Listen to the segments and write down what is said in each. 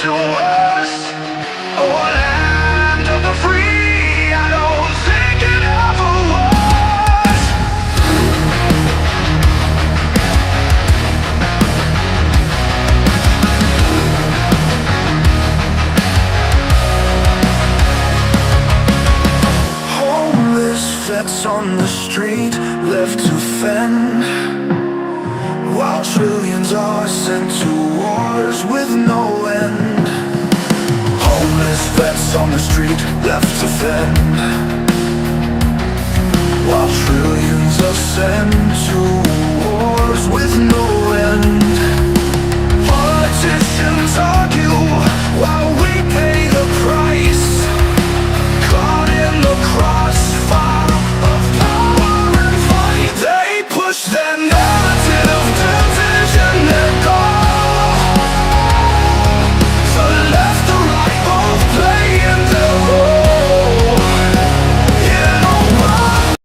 to us. Oh, land of the free, I don't think it ever was. Homeless vets on the street, left to fend, while trillions are sent to wars with no end. Homeless vets on the street, left to fend, while trillions are sent to wars with no end. Politicians argue while we pay the price, caught in the crossfire of power and fight. They push their narrative, division, their goal. The left, the right, both playing their role in a world.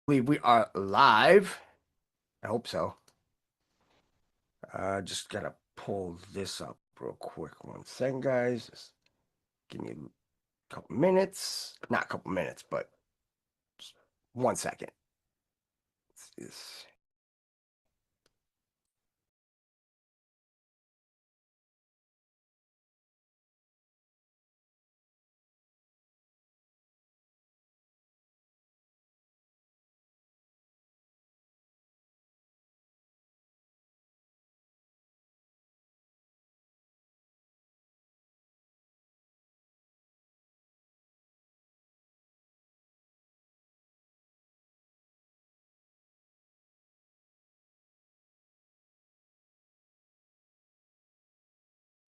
Believe we are live. I hope so. Just gotta pull this up real quick. 1 second, guys. Just give me a couple minutes. Not a couple minutes, but just 1 second. This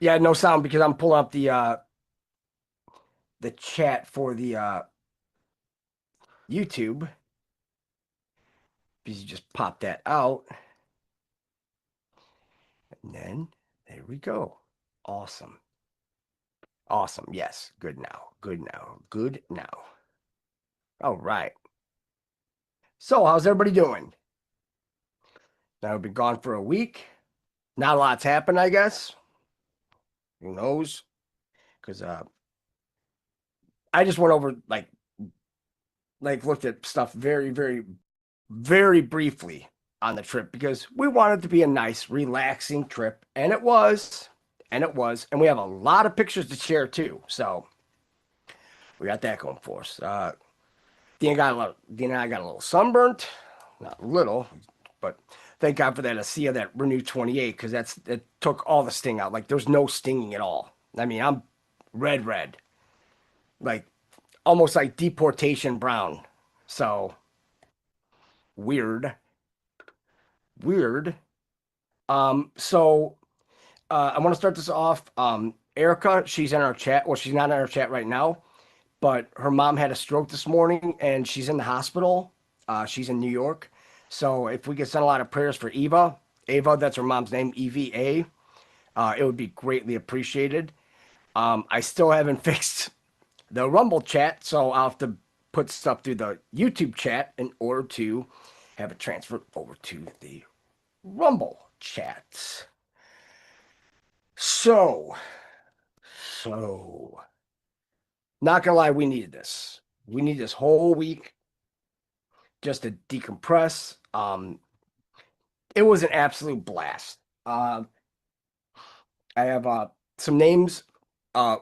yeah, no sound because I'm pulling up the chat for the YouTube. Because you just pop that out. And then there we go. Awesome. Awesome. Yes. Good now. Good now. Good now. All right. So, how's everybody doing? Now, I've been gone for a week. Not a lot's happened, I guess. Who knows? Because I just went over looked at stuff very, very, very briefly on the trip because we wanted it to be a nice, relaxing trip, and it was, and we have a lot of pictures to share too. So we got that going for us. Dean and I got a little sunburnt, not little, but thank God for that ASEA, that Renew 28, because it took all the sting out. Like there's no stinging at all. I mean, I'm red, like almost like deportation brown. So weird, weird. So I want to start this off. Erica, she's in our chat. Well, she's not in our chat right now, but her mom had a stroke this morning and she's in the hospital. She's in New York. So if we could send a lot of prayers for Ava, that's her mom's name, EVA, it would be greatly appreciated. I still haven't fixed the Rumble chat, so I'll have to put stuff through the YouTube chat in order to have it transferred over to the Rumble chat. So, not gonna lie, we needed this. We need this whole week just to decompress. It was an absolute blast. I have some names.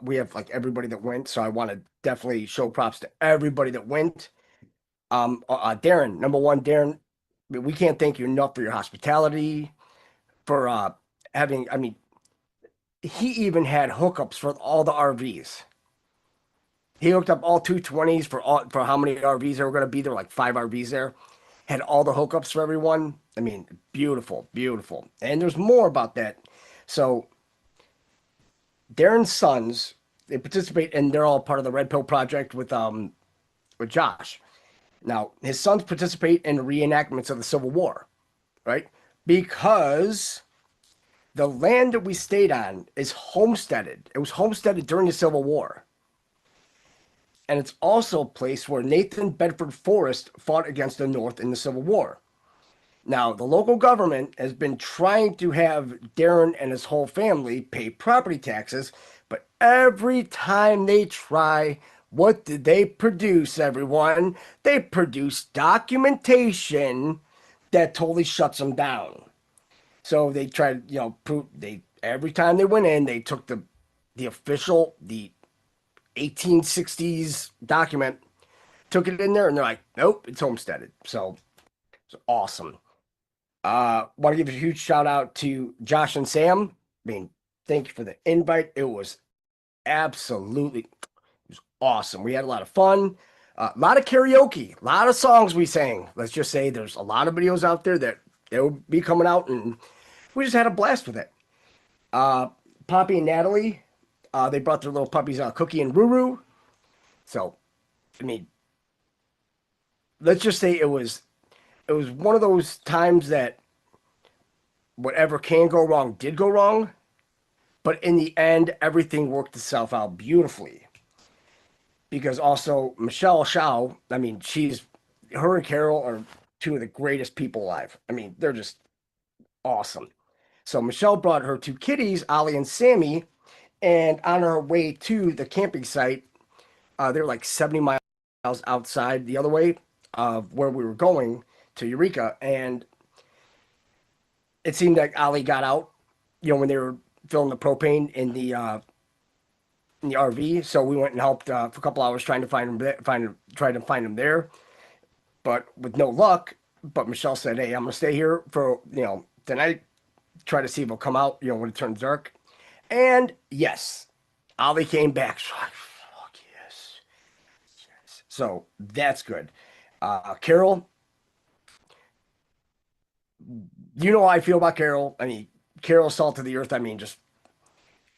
We have like everybody that went, so I want to definitely show props to everybody that went. Darren, number one, Darren, we can't thank you enough for your hospitality, for having. I mean, he even had hookups for all the RVs. He hooked up all 220s for how many RVs there were going to be. There were like 5 RVs there. Had all the hookups for everyone. I mean, beautiful, beautiful. And there's more about that. So Darren's sons, they participate, and they're all part of the Red Pill Project with Josh. Now, his sons participate in the reenactments of the Civil War, right? Because the land that we stayed on is homesteaded. It was homesteaded during the Civil War. And it's also a place where Nathan Bedford Forrest fought against the North in the Civil War. Now, the local government has been trying to have Darren and his whole family pay property taxes, but every time they try, what did they produce, everyone? They produce documentation that totally shuts them down. So they tried, prove every time they went in, they took the official, the 1860s document, took it in there, and they're like, nope, it's homesteaded. So it's awesome. Want to give a huge shout out to Josh and Sam. I mean, thank you for the invite. It was awesome. We had a lot of fun, a lot of karaoke, a lot of songs we sang. Let's just say there's a lot of videos out there that will be coming out, and we just had a blast with it. Poppy and Natalie, they brought their little puppies, Cookie and Ruru. So, I mean, let's just say it was one of those times that whatever can go wrong did go wrong, but in the end, everything worked itself out beautifully. Because also Michelle Shao, I mean, her and Carol are two of the greatest people alive. I mean, they're just awesome. So Michelle brought her 2 kitties, Ollie and Sammy, and on her way to the camping site, they're like 70 miles outside the other way of where we were going to Eureka, and it seemed like Ollie got out, when they were filling the propane in the RV. So we went and helped for a couple hours trying to find him there, but with no luck. But Michelle said, "Hey, I'm gonna stay here for tonight. Try to see if he'll come out, when it turns dark." And yes, Ollie came back. So fuck yes. So that's good. Carol, you know how I feel about Carol. I mean, Carol's salt of the earth. I mean, just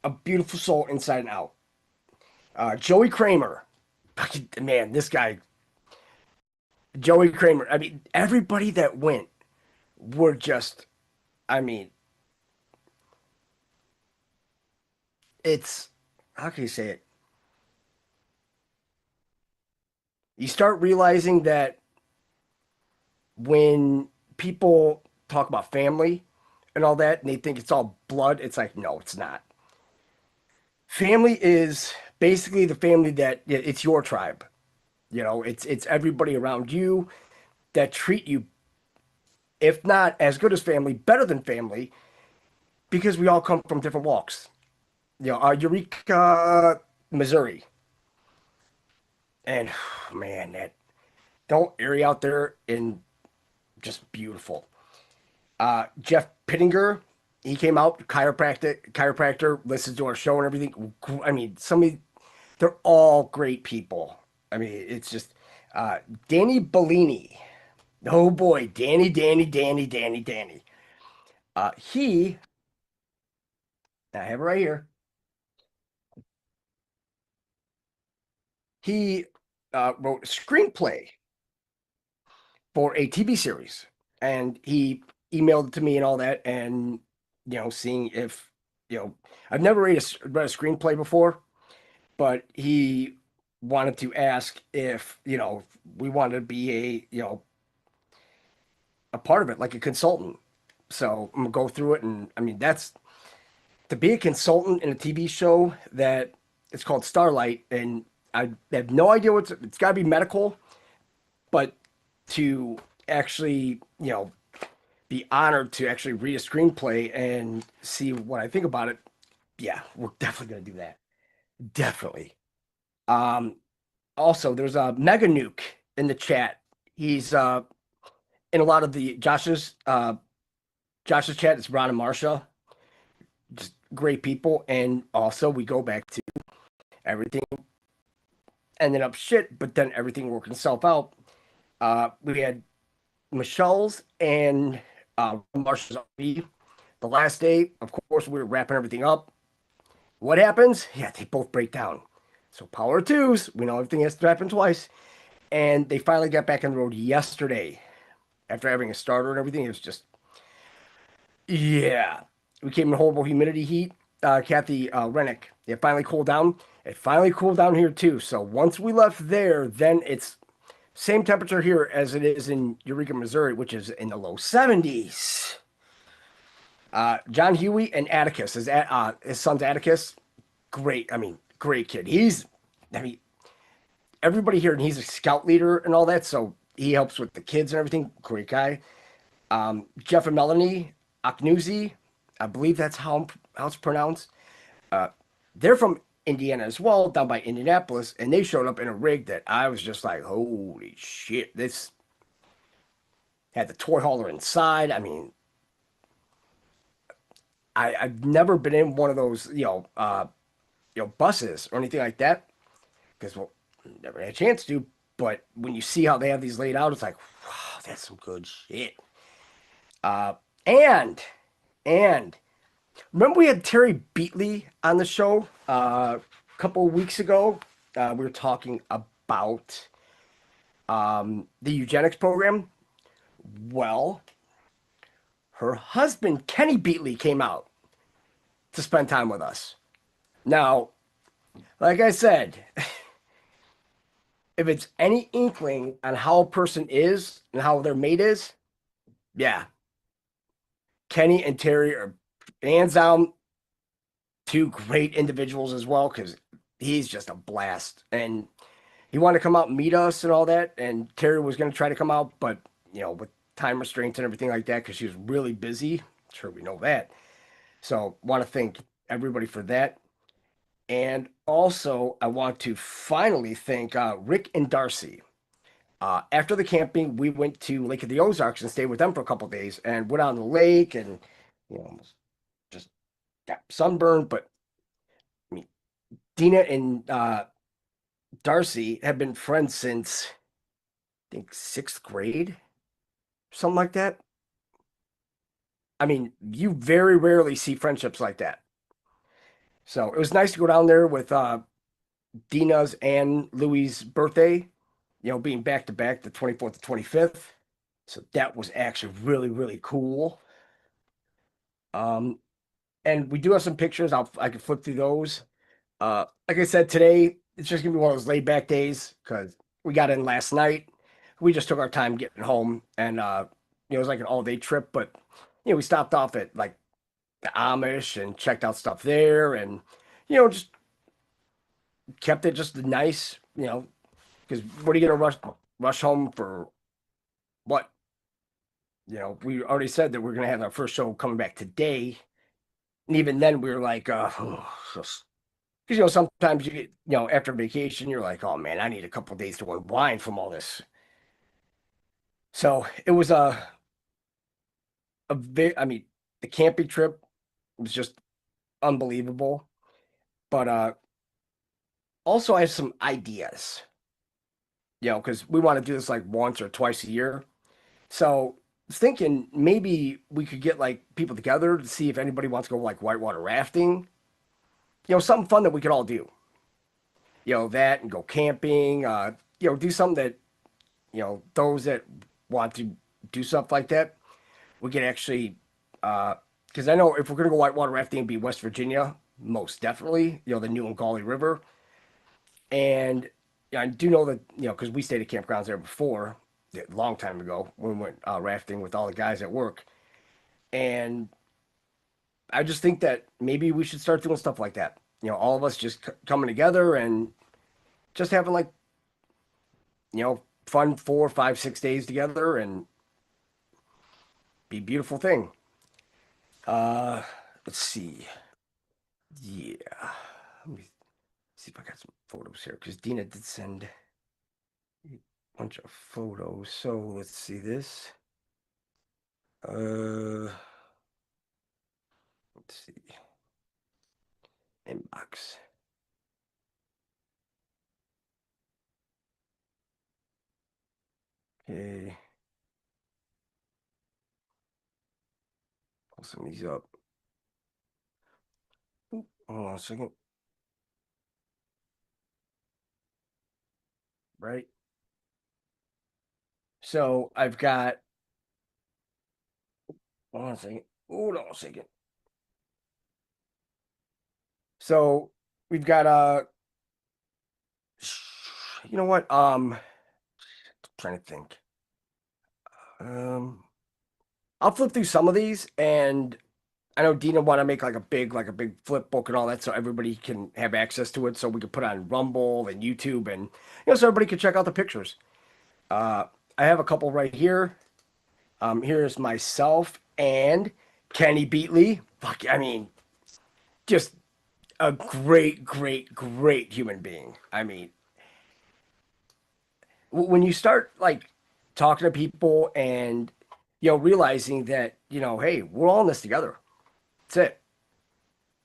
a beautiful soul inside and out. Joey Kramer, man, this guy, Joey Kramer. I mean, everybody that went were just, I mean, it's how can you say it? You start realizing that when people talk about family and all that, and they think it's all blood, it's like, no, it's not. Family is basically the family that it's your tribe. It's everybody around you that treat you, if not as good as family, better than family, because we all come from different walks. Eureka, Missouri, and man, that don't area out there in just beautiful. Jeff Pittinger, he came out, chiropractor, listens to our show and everything. I mean, they're all great people. I mean, it's just Danny Bellini. Oh boy, Danny. He, I have it right here. He wrote a screenplay for a TV series, and he emailed it to me and all that, and seeing if I've never read a screenplay before, but he wanted to ask if we wanted to be a part of it, like a consultant. So I'm gonna go through it, and I mean that's to be a consultant in a TV show that it's called Starlight, and I have no idea it's got to be medical, but to actually be honored to actually read a screenplay and see what I think about it. Yeah, we're definitely gonna do that. Definitely. Um, Also, there's a Mega Nuke in the chat. He's in a lot of the Josh's chat. It's Ron and Marsha, just great people. And also, we go back to everything ended up shit, but then everything worked itself out. We had Michelle's and Marsha's RV. The last day, of course, we were wrapping everything up. What happens? Yeah, they both break down. So power twos. We know everything has to happen twice. And they finally got back on the road yesterday after having a starter and everything. It was just, yeah. We came in horrible humidity heat. Kathy Rennick, it finally cooled down. It finally cooled down here too. So once we left there, then it's same temperature here as it is in Eureka, Missouri, which is in the low 70s. John Huey and Atticus, his son's Atticus, great. I mean, great kid. I mean, everybody here, and he's a scout leader and all that, so he helps with the kids and everything. Great guy. Jeff and Melanie Aknouzi, I believe that's how it's pronounced. Uh, they're from Indiana as well, down by Indianapolis, and they showed up in a rig that I was just like, holy shit! This had the toy hauler inside. I mean, I've never been in one of those, buses or anything like that because well, never had a chance to. But when you see how they have these laid out, it's like, wow, that's some good shit. Uh, and and remember we had Terry Beatley on the show a couple of weeks ago. We were talking about the eugenics program. Well, her husband Kenny Beatley came out to spend time with us. Now, like I said, if it's any inkling on how a person is and how their mate is, yeah, Kenny and Terry are hands down two great individuals as well because he's just a blast. And he wanted to come out and meet us and all that. And Terry was going to try to come out, but with time restraints and everything like that because she was really busy. Sure, we know that. So, want to thank everybody for that. And also, I want to finally thank Rick and Darcy. After the camping, we went to Lake of the Ozarks and stayed with them for a couple days and went out on the lake and just got sunburned. But I mean, Dina and Darcy have been friends since I think sixth grade, something like that. I mean, you very rarely see friendships like that. So it was nice to go down there with Dina's and Louis' birthday, being back to back the 24th to 25th. So that was actually really, really cool. Um, and we do have some pictures. I can flip through those. Like I said, today it's just gonna be one of those laid back days because we got in last night. We just took our time getting home, and it was like an all day trip. But we stopped off at like the Amish and checked out stuff there, and just kept it just nice. Because what are you gonna rush home for? What? We already said that we're gonna have our first show coming back today, and even then we were like, because sometimes you get after vacation you're like, oh man, I need a couple days to unwind from all this. So it was I mean, the camping trip was just unbelievable. But also I have some ideas, because we want to do this like once or twice a year. So I was thinking maybe we could get like people together to see if anybody wants to go like whitewater rafting. Something fun that we could all do. That and go camping. Do something that those that want to do stuff like that, we could actually, because I know if we're gonna go whitewater rafting, it'd be West Virginia, most definitely. The New and Gauley River, and I do know that because we stayed at campgrounds there before, a long time ago when we went rafting with all the guys at work, and I just think that maybe we should start doing stuff like that. All of us just coming together and just having like fun 4, 5, 6 days together and be a beautiful thing. Uh, let's see. Yeah. Let me see if I got some photos here because Dina did send a bunch of photos. So let's see this. Let's see. Inbox. Okay. Pull some of these up. Hold on a second. Right. So I've got. Hold on a second. Hold on a second. So we've got you know what? Trying to think. Um, I'll flip through some of these, and I know Dina want to make like a big flip book and all that, so everybody can have access to it. So we can put on Rumble and YouTube, and so everybody can check out the pictures. Uh, I have a couple right here. Here's myself and Kenny Beatley. Fuck, I mean, just a great, great, great human being. I mean, when you start like talking to people and realizing that hey, we're all in this together. That's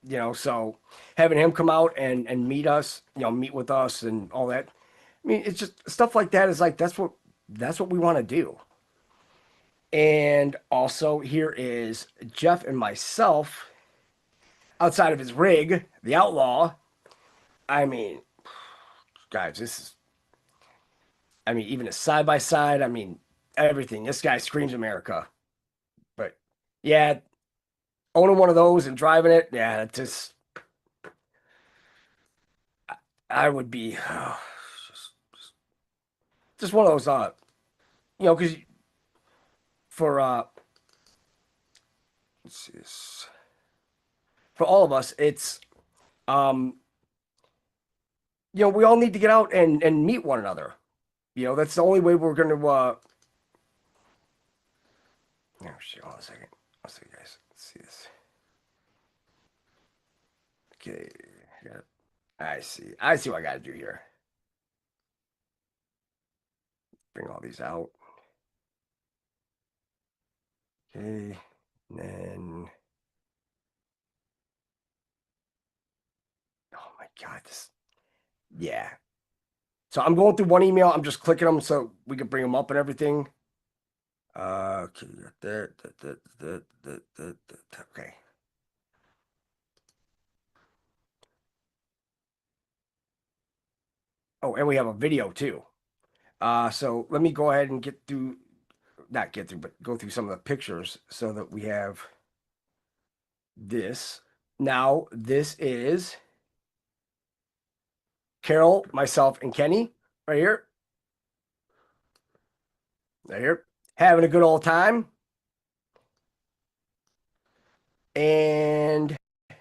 it. So having him come out and meet us, meet with us and all that. I mean, it's just stuff like that is like that's what we want to do. And also here is Jeff and myself outside of his rig, the Outlaw. I mean, guys, this is I mean, even a side by side, I mean, everything. This guy screams America. But yeah, owning one of those and driving it, yeah, it's I would be just one of those because for let's see this. For all of us, it's um we all need to get out and meet one another. That's the only way we're going to oh shit, hold on a second. I'll see you guys. Let's see this. Okay, I see what I got to do here. Bring all these out. Okay, and then oh my god, this yeah. So I'm going through one email. I'm just clicking them so we can bring them up and everything. Okay, we got that. Okay. Oh, and we have a video too. So let me go ahead and not get through, but go through some of the pictures so that we have this. Now, this is Carol, myself, and Kenny right here. Right here. Having a good old time. And let's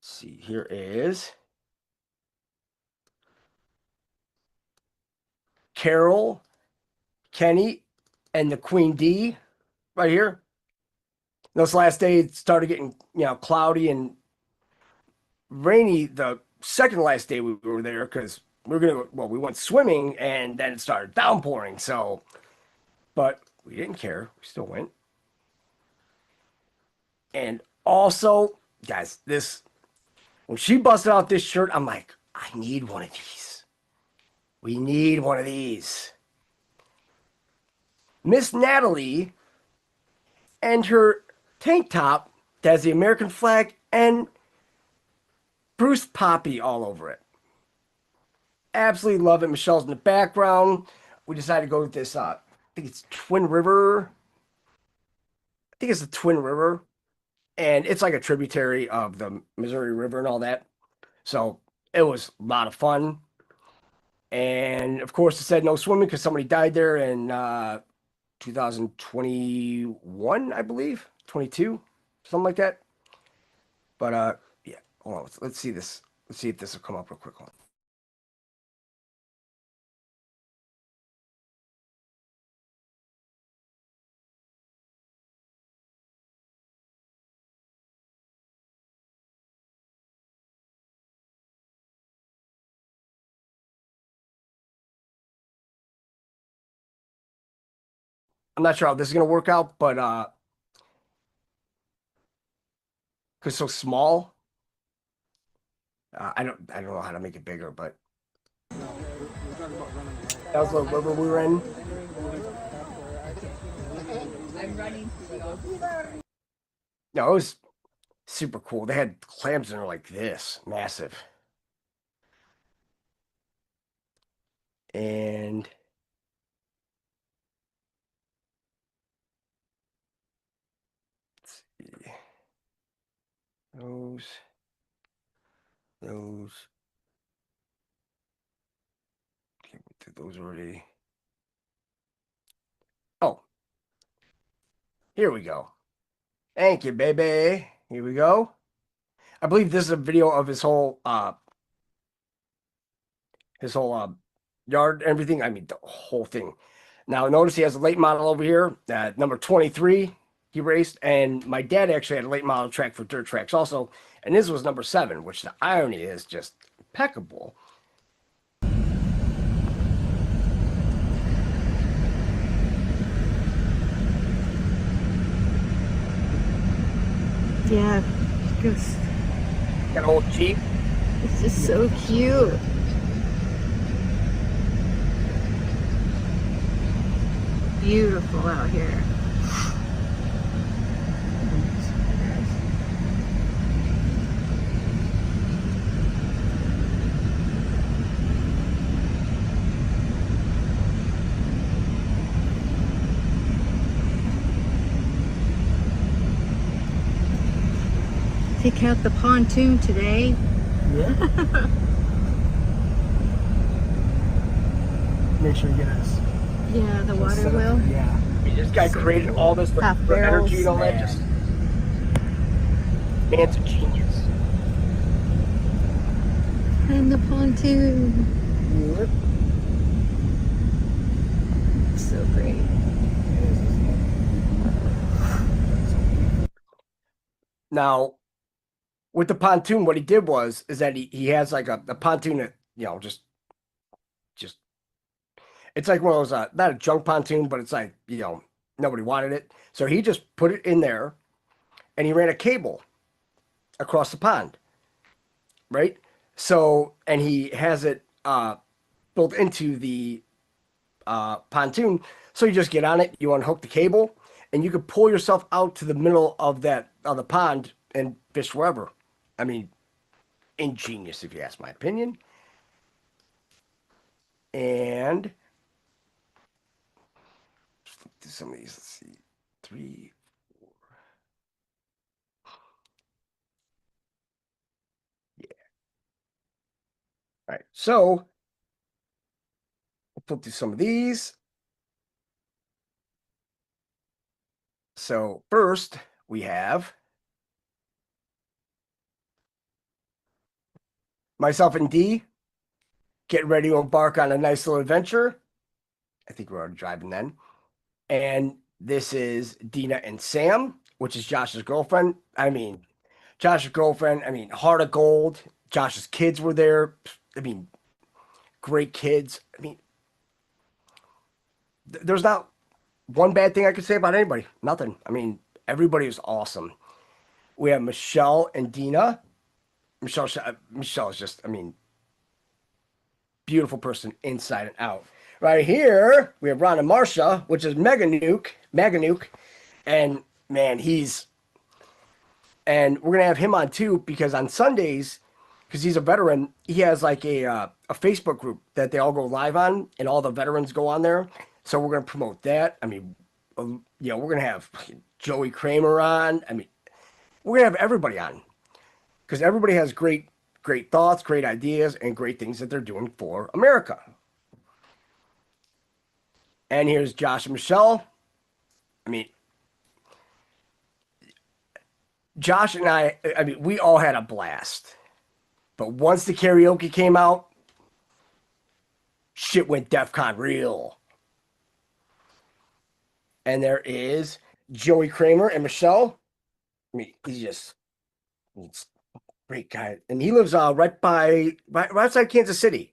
see, here is Carol, Kenny, and the Queen D right here. This last day it started getting, cloudy and rainy the second last day we were there because we went swimming and then it started downpouring. So, but we didn't care. We still went. And also, guys, when she busted out this shirt, I'm like, I need one of these. We need one of these. Miss Natalie and her tank top that has the American flag and Bruce Poppy all over it. Absolutely love it. Michelle's in the background. We decided to go with this. I think it's Twin River. I think it's the Twin River, and it's like a tributary of the Missouri River and all that. So it was a lot of fun. And of course, it said no swimming because somebody died there in 2021, I believe, 22, something like that. But yeah, hold on. Let's see this. Let's see if this will come up real quick. I'm not sure how this is gonna work out, but because it's so small, I don't know how to make it bigger. But that was the river we were in. No, it was super cool. They had clams in there like this, massive. And let's see. Those, those, okay, did those already? Oh, here we go. Thank you, baby. Here we go. I believe this is a video of his whole yard, everything. I mean, the whole thing. Now, notice he has a late model over here, number 23. He raced, and my dad actually had a late model track for dirt tracks also, and his was number 7, which the irony is just impeccable. Yeah, it's Got an old Jeep. just so cute. Beautiful out here. Take out the pontoon today. Yeah. Make sure you get us. Yeah, the water wheel. Yeah. This guy created all this for barrels. energy and all that. Just man's a genius. And the pontoon. Yep. So great. Now, with the pontoon, what he did is that he has like a pontoon that, just it's like one of those not a junk pontoon, but it's like, nobody wanted it. So he just put it in there and he ran a cable across the pond, right? So, and he has it built into the pontoon. So you just get on it, you unhook the cable, and you could pull yourself out to the middle of the pond and fish wherever. I mean, ingenious if you ask my opinion. And let's flip through some of these. Let's see, 3, 4. All right, so we'll flip through some of these. So first we have myself and D getting ready to embark on a nice little adventure. I think we're already driving then. And this is Dina and Sam, which is Josh's girlfriend. I mean, Josh's girlfriend, I mean, heart of gold. Josh's kids were there. I mean, great kids. I mean, there's not one bad thing I could say about anybody. Nothing. I mean, everybody is awesome. We have Michelle and Dina. Michelle is just, I mean, beautiful person inside and out. Right here, we have Ron and Marcia, which is Mega Nuke, and man, and we're gonna have him on too because on Sundays, because he's a veteran, he has like a Facebook group that they all go live on, and all the veterans go on there. So we're gonna promote that. I mean, we're gonna have Joey Kramer on. I mean, we're gonna have everybody on because everybody has great thoughts, great ideas, and great things that they're doing for America. And here's Josh and Michelle. I mean, Josh and I mean, we all had a blast. But once the karaoke came out, shit went DEFCON real. And there is Joey Kramer and Michelle. I mean, he's a great guy. And he lives right outside Kansas City.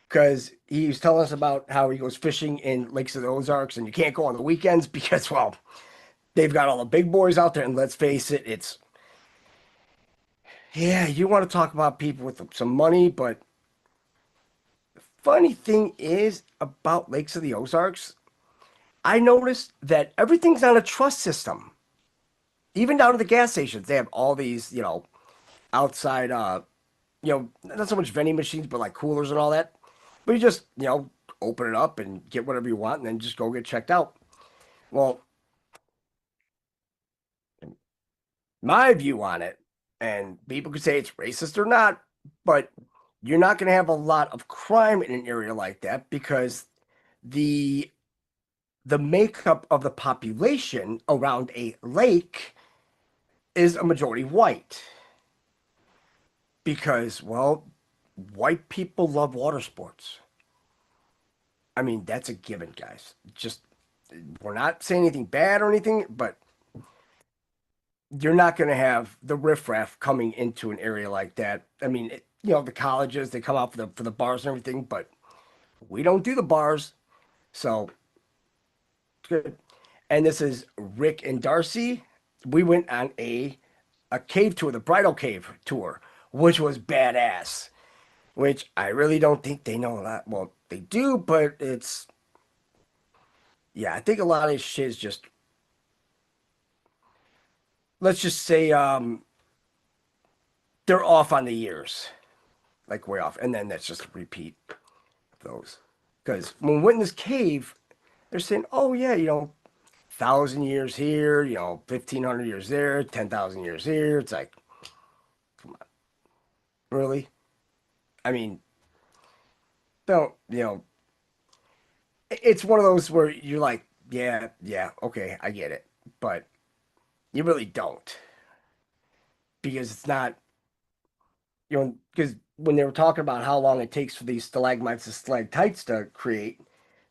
Because he was telling us about how he goes fishing in Lakes of the Ozarks, and you can't go on the weekends because, well, they've got all the big boys out there, and let's face it, yeah, you want to talk about people with some money, but the funny thing is about Lakes of the Ozarks, I noticed that everything's on a trust system. Even down to the gas stations, they have all these, outside, not so much vending machines, but like coolers and all that. But you just, open it up and get whatever you want and then just go get checked out. Well, my view on it, and people could say it's racist or not, but you're not going to have a lot of crime in an area like that because the makeup of the population around a lake is a majority white because, well, white people love water sports. I mean, that's a given, guys. Just, we're not saying anything bad or anything, but you're not going to have the riffraff coming into an area like that. I mean, the colleges, they come out for the bars and everything, but we don't do the bars. So, it's good. And this is Rick and Darcy. We went on a cave tour, the bridal cave tour, which was badass. Which I really don't think they know a lot. Well, they do, but yeah, I think a lot of this shit is just, let's just say, they're off on the years, like way off, and then that's just a repeat of those. Because when we went in this cave, they're saying, oh yeah, 1,000 years here, 1,500 years there, 10,000 years here. It's like, come on, really? I mean, don't, it's one of those where you're like, yeah, okay, I get it, but you really don't because it's not, because when they were talking about how long it takes for these stalagmites and stalactites to create,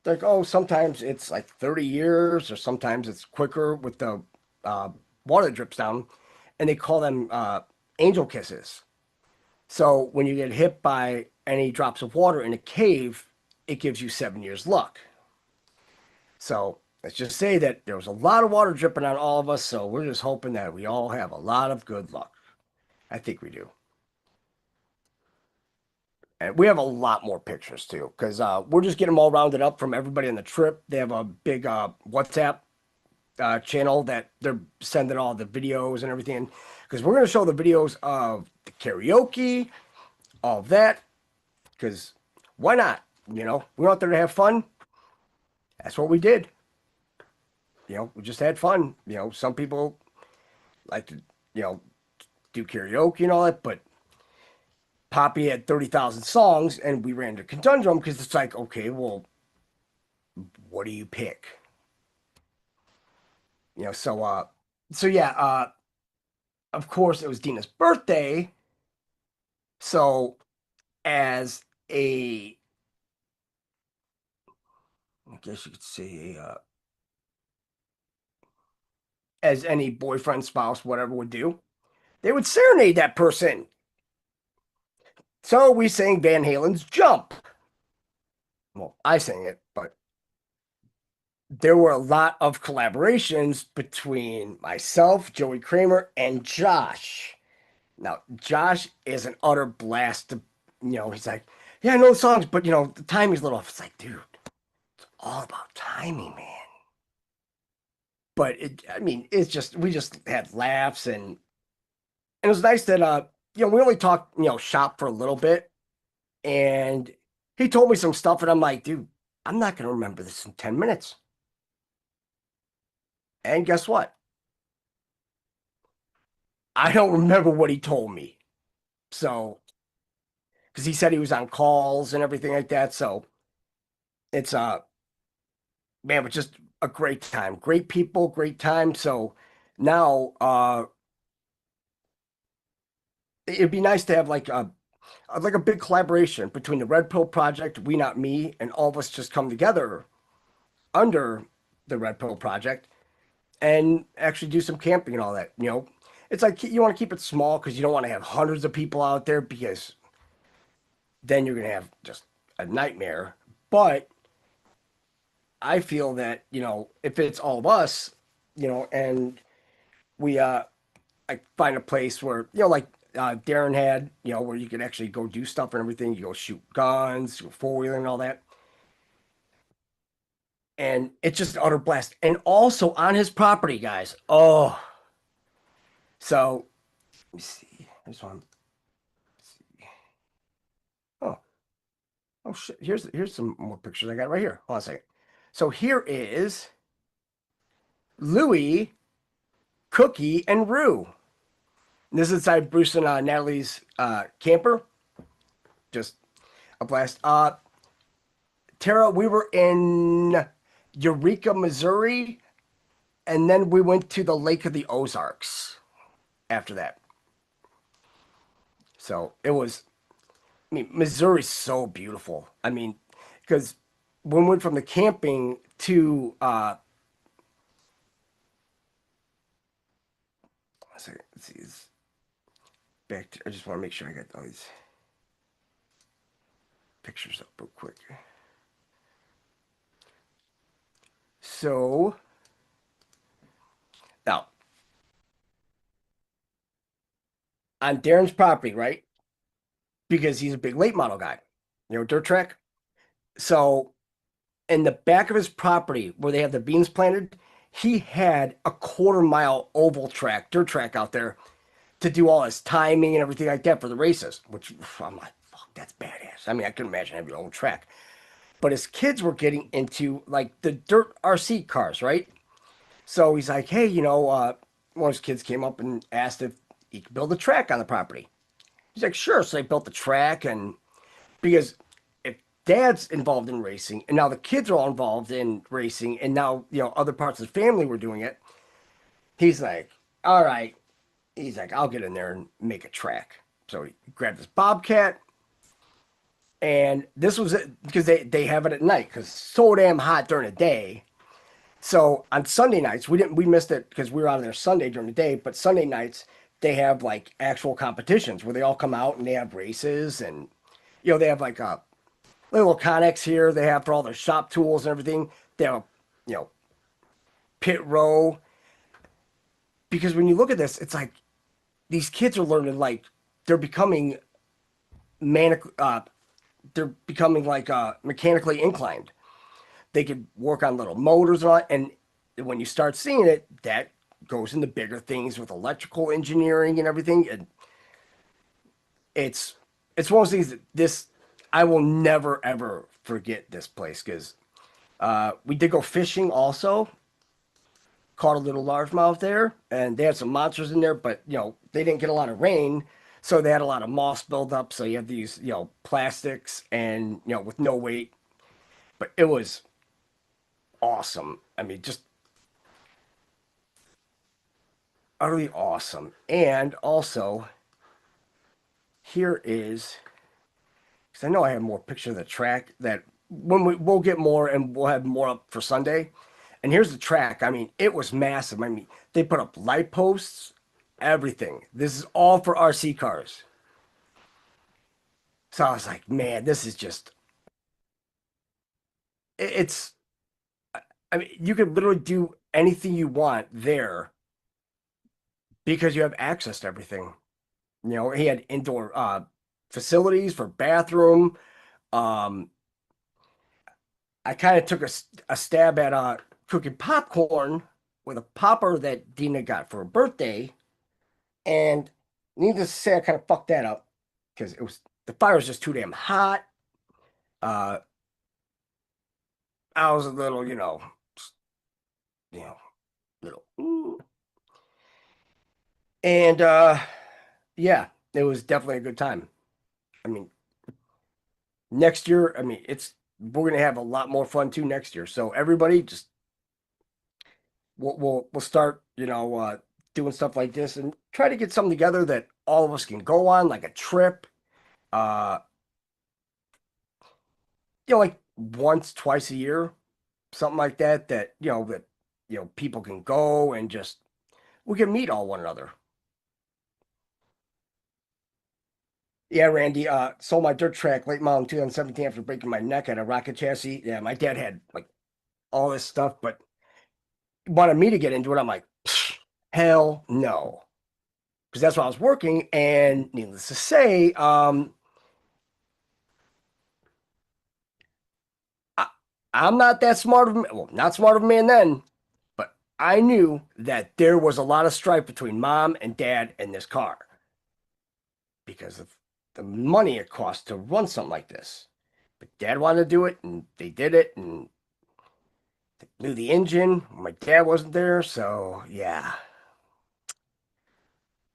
they're like, oh, sometimes it's like 30 years or sometimes it's quicker with the water that drips down, and they call them angel kisses. So when you get hit by any drops of water in a cave, it gives you 7 years luck. So let's just say that there was a lot of water dripping on all of us, so we're just hoping that we all have a lot of good luck. I think we do. And we have a lot more pictures too, because we're just getting them all rounded up from everybody on the trip. They have a big WhatsApp channel that they're sending all the videos and everything. Because we're going to show the videos of the karaoke, all of that. Because why not? We're out there to have fun. That's what we did. We just had fun. Some people like to, do karaoke and all that, but Poppy had 30,000 songs, and we ran into conundrum because it's like, okay, well, what do you pick? So yeah, of course it was Dina's birthday. So as a, I guess you could say, as any boyfriend, spouse, whatever would do, they would serenade that person. So we sang Van Halen's Jump. Well, I sang it, but there were a lot of collaborations between myself, Joey Kramer, and Josh. Now, Josh is an utter blast. He's like, yeah, I know the songs, but, the timing's a little off. It's like, dude, it's all about timing, man. But, it's just, we just had laughs, and it was nice that, we only talked, shop for a little bit, and he told me some stuff, and I'm like, dude, I'm not going to remember this in 10 minutes. And guess what? I don't remember what he told me. So, because he said he was on calls and everything like that. So it's man, but just a great time. Great people, great time. So now it'd be nice to have like a big collaboration between the Red Pill Project, WeNotMe, and all of us just come together under the Red Pill Project and actually do some camping and all that. It's like you want to keep it small because you don't want to have hundreds of people out there because then you're gonna have just a nightmare. But I feel that, if it's all of us, and we like find a place where, like Darren had, where you could actually go do stuff and everything. You go shoot guns, go four-wheeling and all that. And it's just an utter blast. And also on his property, guys. Oh, so let me see. I just want to see. Oh, oh shit. Here's some more pictures I got right here. Hold on a second. So here is Louie, Cookie, and Rue. And this is inside Bruce and Natalie's camper. Just a blast. Tara, we were in Eureka, Missouri, and then we went to the Lake of the Ozarks after that. So it was, Missouri's so beautiful. Because when we went from the camping to, let's see, back to, I just want to make sure I got all these pictures up real quick. So now on Darren's property, right? Because he's a big late model guy, dirt track. So in the back of his property where they have the beans planted, he had a 1/4 mile oval track, dirt track out there to do all his timing and everything like that for the races, which I'm like, fuck, that's badass. I can imagine having your own track. But his kids were getting into like the dirt RC cars, right? So he's like, hey, one of his kids came up and asked if he could build a track on the property. He's like, sure. So they built the track, and because if dad's involved in racing and now the kids are all involved in racing and now, other parts of the family were doing it, he's like, all right. He's like, I'll get in there and make a track. So he grabbed this Bobcat, and this was it because they have it at night because it's so damn hot during the day. So on Sunday nights, we missed it because we were out of there Sunday during the day, but Sunday nights they have like actual competitions where they all come out and they have races, and they have like a little Connex here they have for all their shop tools and everything. They have pit row, because when you look at this, it's like these kids are learning, like they're becoming they're becoming like mechanically inclined. They could work on little motors and all, and when you start seeing it, that goes into bigger things with electrical engineering and everything. And it's one of those things that I will never ever forget this place, because we did go fishing also. Caught a little largemouth there, and they had some monsters in there, but they didn't get a lot of rain, So they had a lot of moss buildup. So you have these, plastics and, with no weight. But it was awesome. I mean, just utterly awesome. And also, here is, because I know I have more picture of the track that when we'll get more and we'll have more up for Sunday. And here's the track. I mean, it was massive. I mean, they put up light posts, everything. This is all for RC cars. So I was like, man, this is just, it's, I mean, you could literally do anything you want there because you have access to everything. He had indoor facilities for bathroom. Um, I kind of took a stab at cooking popcorn with a popper that Dina got for her birthday. And needless to say, I kind of fucked that up because the fire was just too damn hot. Uh, I was a little, you know, little, and yeah, it was definitely a good time. I mean, next year, I mean, we're gonna have a lot more fun too next year. So everybody, just we'll start, doing stuff like this and try to get something together that all of us can go on, like a trip. Uh, like once, twice a year, something like that. People can go and just we can meet all one another. Yeah, Randy. Sold my dirt track late model in 2017 after breaking my neck at a rocket chassis. Yeah, my dad had like all this stuff, but wanted me to get into it. I'm like, hell no, because that's why I was working. And needless to say, I, I'm not that smart of a man. Well, not smart of a man then, but I knew that there was a lot of strife between mom and dad in this car because of the money it costs to run something like this. But dad wanted to do it, and they did it, and they blew the engine. My dad wasn't there, so yeah.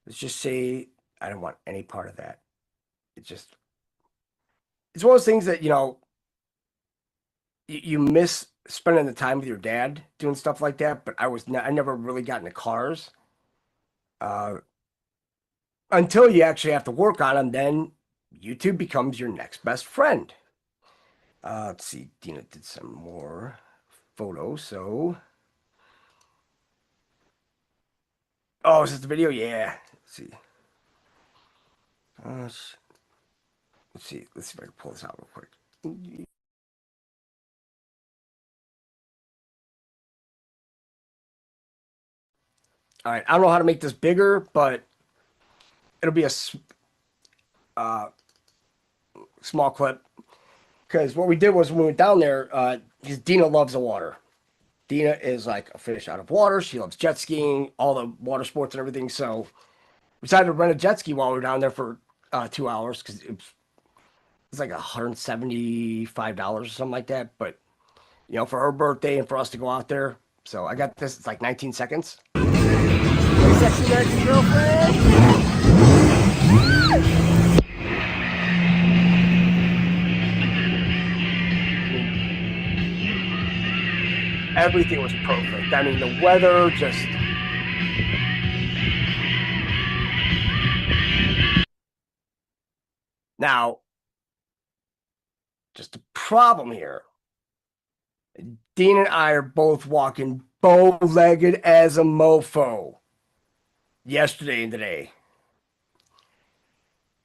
Let's just say I don't want any part of that. It's one of those things that you miss spending the time with your dad doing stuff like that. But I never really got into cars uh, until you actually have to work on them. Then YouTube becomes your next best friend. Let's see, Dina did some more photos. So, oh, is this the video? Yeah. Let's see. Let's see. Let's see if I can pull this out real quick. All right, I don't know how to make this bigger, but it'll be a uh, small clip. Because what we did was when we went down there, because Dina loves the water. Dina is like a fish out of water. She loves jet skiing, all the water sports and everything. So we decided to rent a jet ski while we were down there for 2 hours because it's like $175 or something like that. But for her birthday and for us to go out there. So I got this. It's like 19 seconds. Hey, sexy American girlfriend. Everything was perfect. I mean, the weather just. Now, just a problem here. Dean and I are both walking bow-legged as a mofo yesterday and today.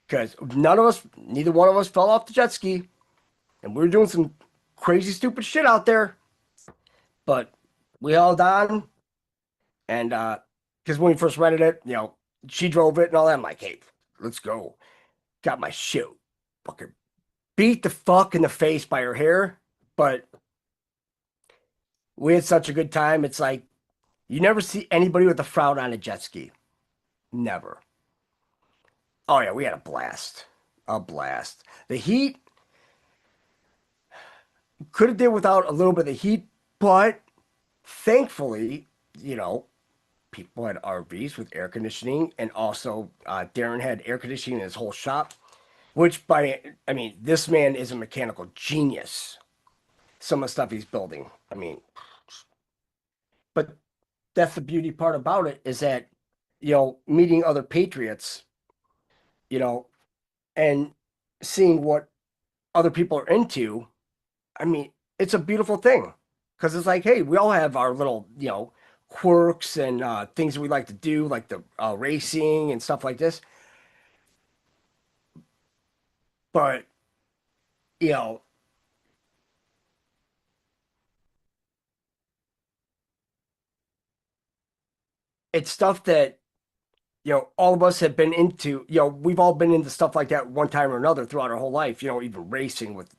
Because neither one of us fell off the jet ski. And we were doing some crazy, stupid shit out there. But we held on. And because when we first rented it, she drove it and all that. I'm like, hey, let's go. Got my shit fucking beat the fuck in the face by her hair. But we had such a good time. It's like, you never see anybody with a frown on a jet ski. Never. Oh, yeah, we had a blast. A blast. The heat, could have did without a little bit of heat, but thankfully, people had RVs with air conditioning, and also Darren had air conditioning in his whole shop, which I mean, this man is a mechanical genius. Some of the stuff he's building. I mean, but that's the beauty part about it is that, meeting other patriots, you know, and seeing what other people are into. I mean, it's a beautiful thing because it's like, hey, we all have our little, quirks and things that we like to do, like the racing and stuff like this. But, you know, it's stuff that, all of us have been into, we've all been into stuff like that one time or another throughout our whole life, even racing with,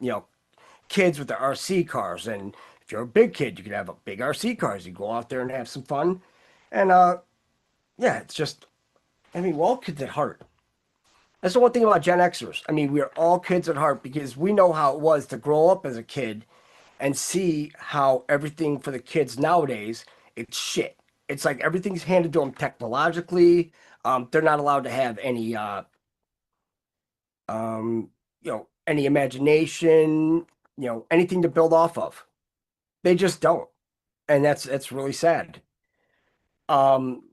kids with their RC cars. And if you're a big kid, you could have a big RC cars. You go out there and have some fun. And yeah, it's just, I mean, we're all kids at heart. That's the one thing about Gen Xers. I mean, we are all kids at heart because we know how it was to grow up as a kid and see how everything for the kids nowadays, it's shit. It's like everything's handed to them technologically. They're not allowed to have any, any imagination, anything to build off of. They just don't, and that's really sad. Um,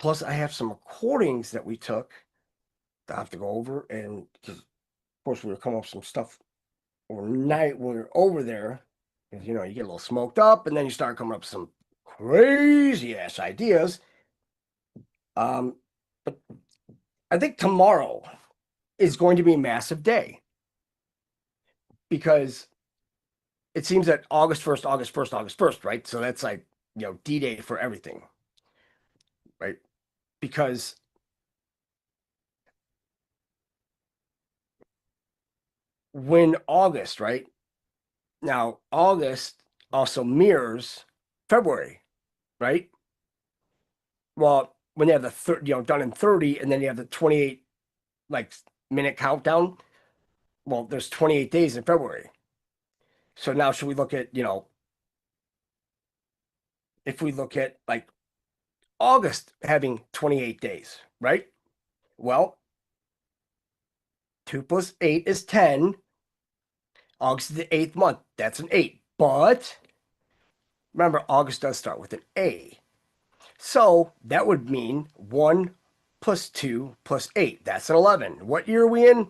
Plus, I have some recordings that we took that I have to go over, and 'cause, of course, we were coming up with some stuff overnight when we were over there. Because, you get a little smoked up, and then you start coming up with some crazy ass ideas. But I think tomorrow is going to be a massive day because it seems that August 1st, August 1st, August 1st, right? So that's like, D-Day for everything, right? Because when August, right? Now, August also mirrors February, right? Well, when you have the done in 30, and then you have the 28 like minute countdown. Well, there's 28 days in February. So now should we look at, if we look at like August having 28 days, right? Well, 2 plus 8 is 10. August is the 8th month. That's an 8. But remember, August does start with an A. So that would mean 1 plus 2 plus 8. That's an 11. What year are we in?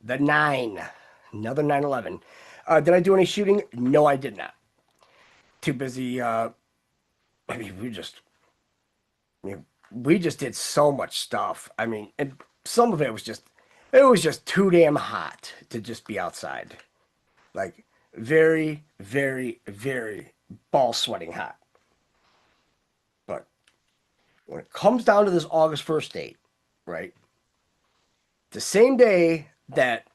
The 9. Another 9/11. Did I do any shooting? No, I did not. Too busy. I mean, we just did so much stuff. I mean, and some of it was just too damn hot to just be outside. Like very, very, very ball sweating hot. But when it comes down to this August 1st date, right? The same day that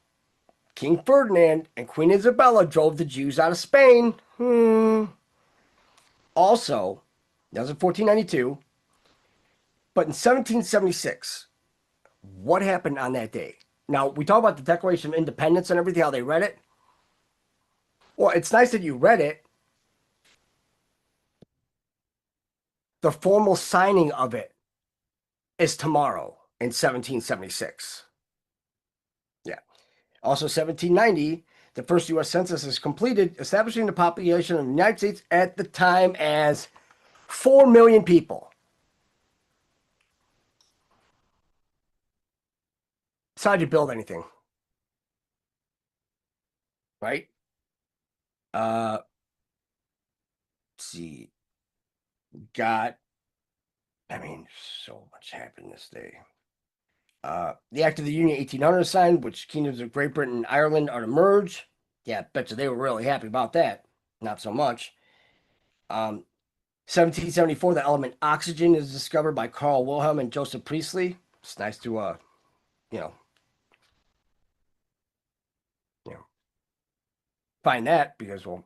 King Ferdinand and Queen Isabella drove the Jews out of Spain. Also, that was in 1492. But in 1776, what happened on that day? Now, we talk about the Declaration of Independence and everything, how they read it. Well, it's nice that you read it. The formal signing of it is tomorrow in 1776. Yeah. Also, 1790, the first U.S. Census is completed, establishing the population of the United States at the time as 4 million people. It's how you build anything, right? Let's see. I mean, so much happened this day. The Act of the Union 1800 signed, which kingdoms of Great Britain and Ireland are to merge. Yeah, bet you they were really happy about that. Not so much. 1774, the element oxygen is discovered by Carl Wilhelm and Joseph Priestley. It's nice to, you know, find that because we'll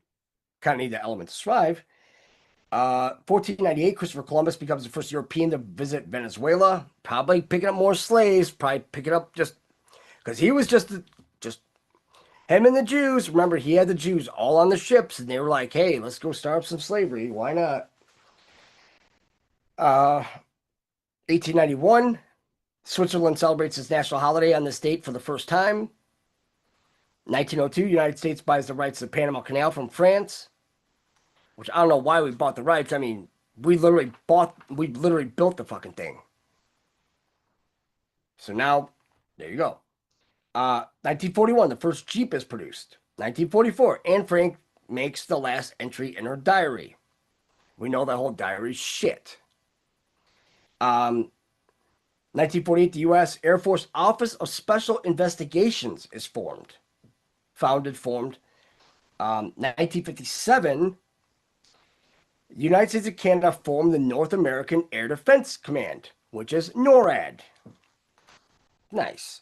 kind of need that element to survive. 1498, Christopher Columbus becomes the first European to visit Venezuela. Probably picking up more slaves. Probably picking up just because he was just him and the Jews. Remember, he had the Jews all on the ships, and they were like, "Hey, let's go start up some slavery. Why not?" Uh, 1891, Switzerland celebrates its national holiday on this date for the first time. 1902, United States buys the rights to the Panama Canal from France, which I don't know why we bought the rights. I mean, we literally built the fucking thing. So now, there you go. 1941, the first Jeep is produced. 1944, Anne Frank makes the last entry in her diary. We know that whole diary shit. 1948, the U.S. Air Force Office of Special Investigations is formed. 1957, the United States and Canada formed the North American Air Defense Command, which is NORAD. Nice.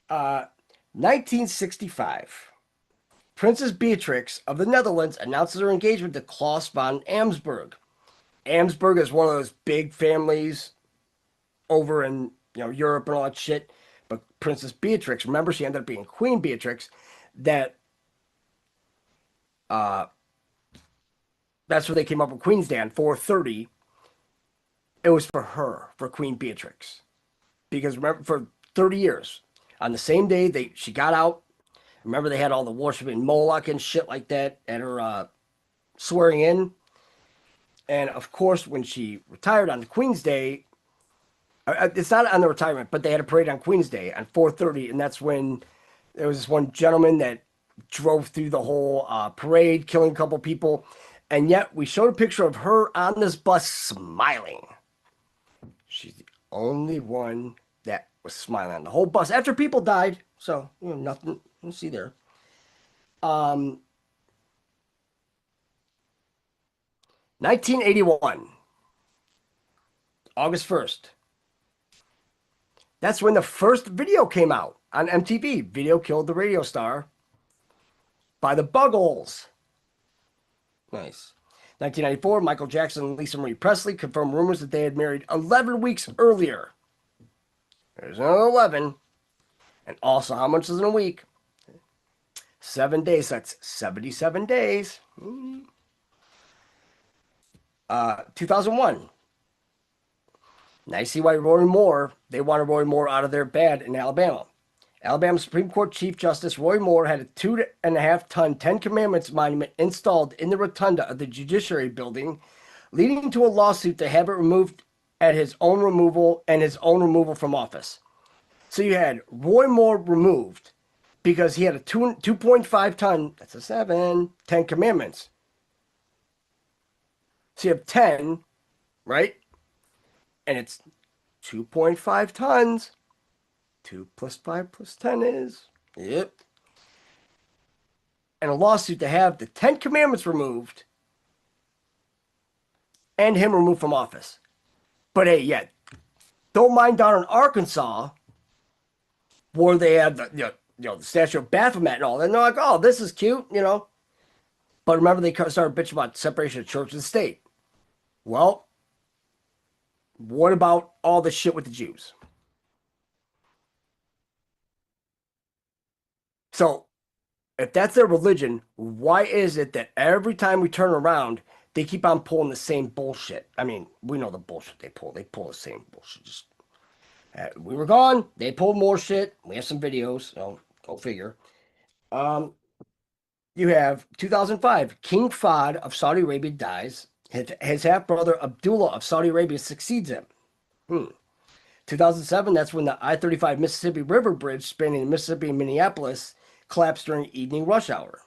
1965, Princess Beatrix of the Netherlands announces her engagement to Klaus von Amsberg. Amsberg is one of those big families over in Europe and all that shit. But Princess Beatrix, remember, she ended up being Queen Beatrix. That's where they came up with Queen's Day on 4/30. It was for her, for Queen Beatrix, because remember, for 30 years, on the same day she got out. Remember, they had all the worshiping Moloch and shit like that at her swearing in. And of course, when she retired on the Queen's Day, it's not on the retirement, but they had a parade on Queen's Day on 4/30, and that's when there was this one gentleman that drove through the whole parade, killing a couple people, and yet we showed a picture of her on this bus smiling. She's the only one that was smiling on the whole bus after people died, so nothing you see there. 1981, August 1st. That's when the first video came out on MTV. Video Killed the Radio Star by the Buggles. Nice. 1994, Michael Jackson and Lisa Marie Presley confirmed rumors that they had married 11 weeks earlier. There's another 11. And also, how much is in a week? 7 days. That's 77 days. 2001. Now you see why Roy Moore, they wanted Roy Moore out of their bed in Alabama. Alabama Supreme Court Chief Justice Roy Moore had a 2.5-ton Ten Commandments monument installed in the rotunda of the Judiciary Building, leading to a lawsuit to have it removed at his own removal from office. So you had Roy Moore removed because he had a 2.5-ton, that's a 7, 10 Commandments. So you have 10, right? And it's 2.5 tons. 2 plus 5 plus 10 is. Yep. And a lawsuit to have the 10 Commandments removed and him removed from office. But hey, yeah, don't mind down in Arkansas where they have the statue of Baphomet and all that. And they're like, oh, this is cute, But remember, they started bitching about separation of church and state. Well, what about all the shit with the Jews? So, if that's their religion, why is it that every time we turn around, they keep on pulling the same bullshit? I mean, we know the bullshit they pull. They pull the same bullshit. Just, we were gone. They pulled more shit. We have some videos. So, go figure. You have 2005. King Fahd of Saudi Arabia dies. His half-brother Abdullah of Saudi Arabia succeeds him. 2007, that's when the I-35 Mississippi River Bridge spanning Mississippi and Minneapolis collapsed during evening rush hour.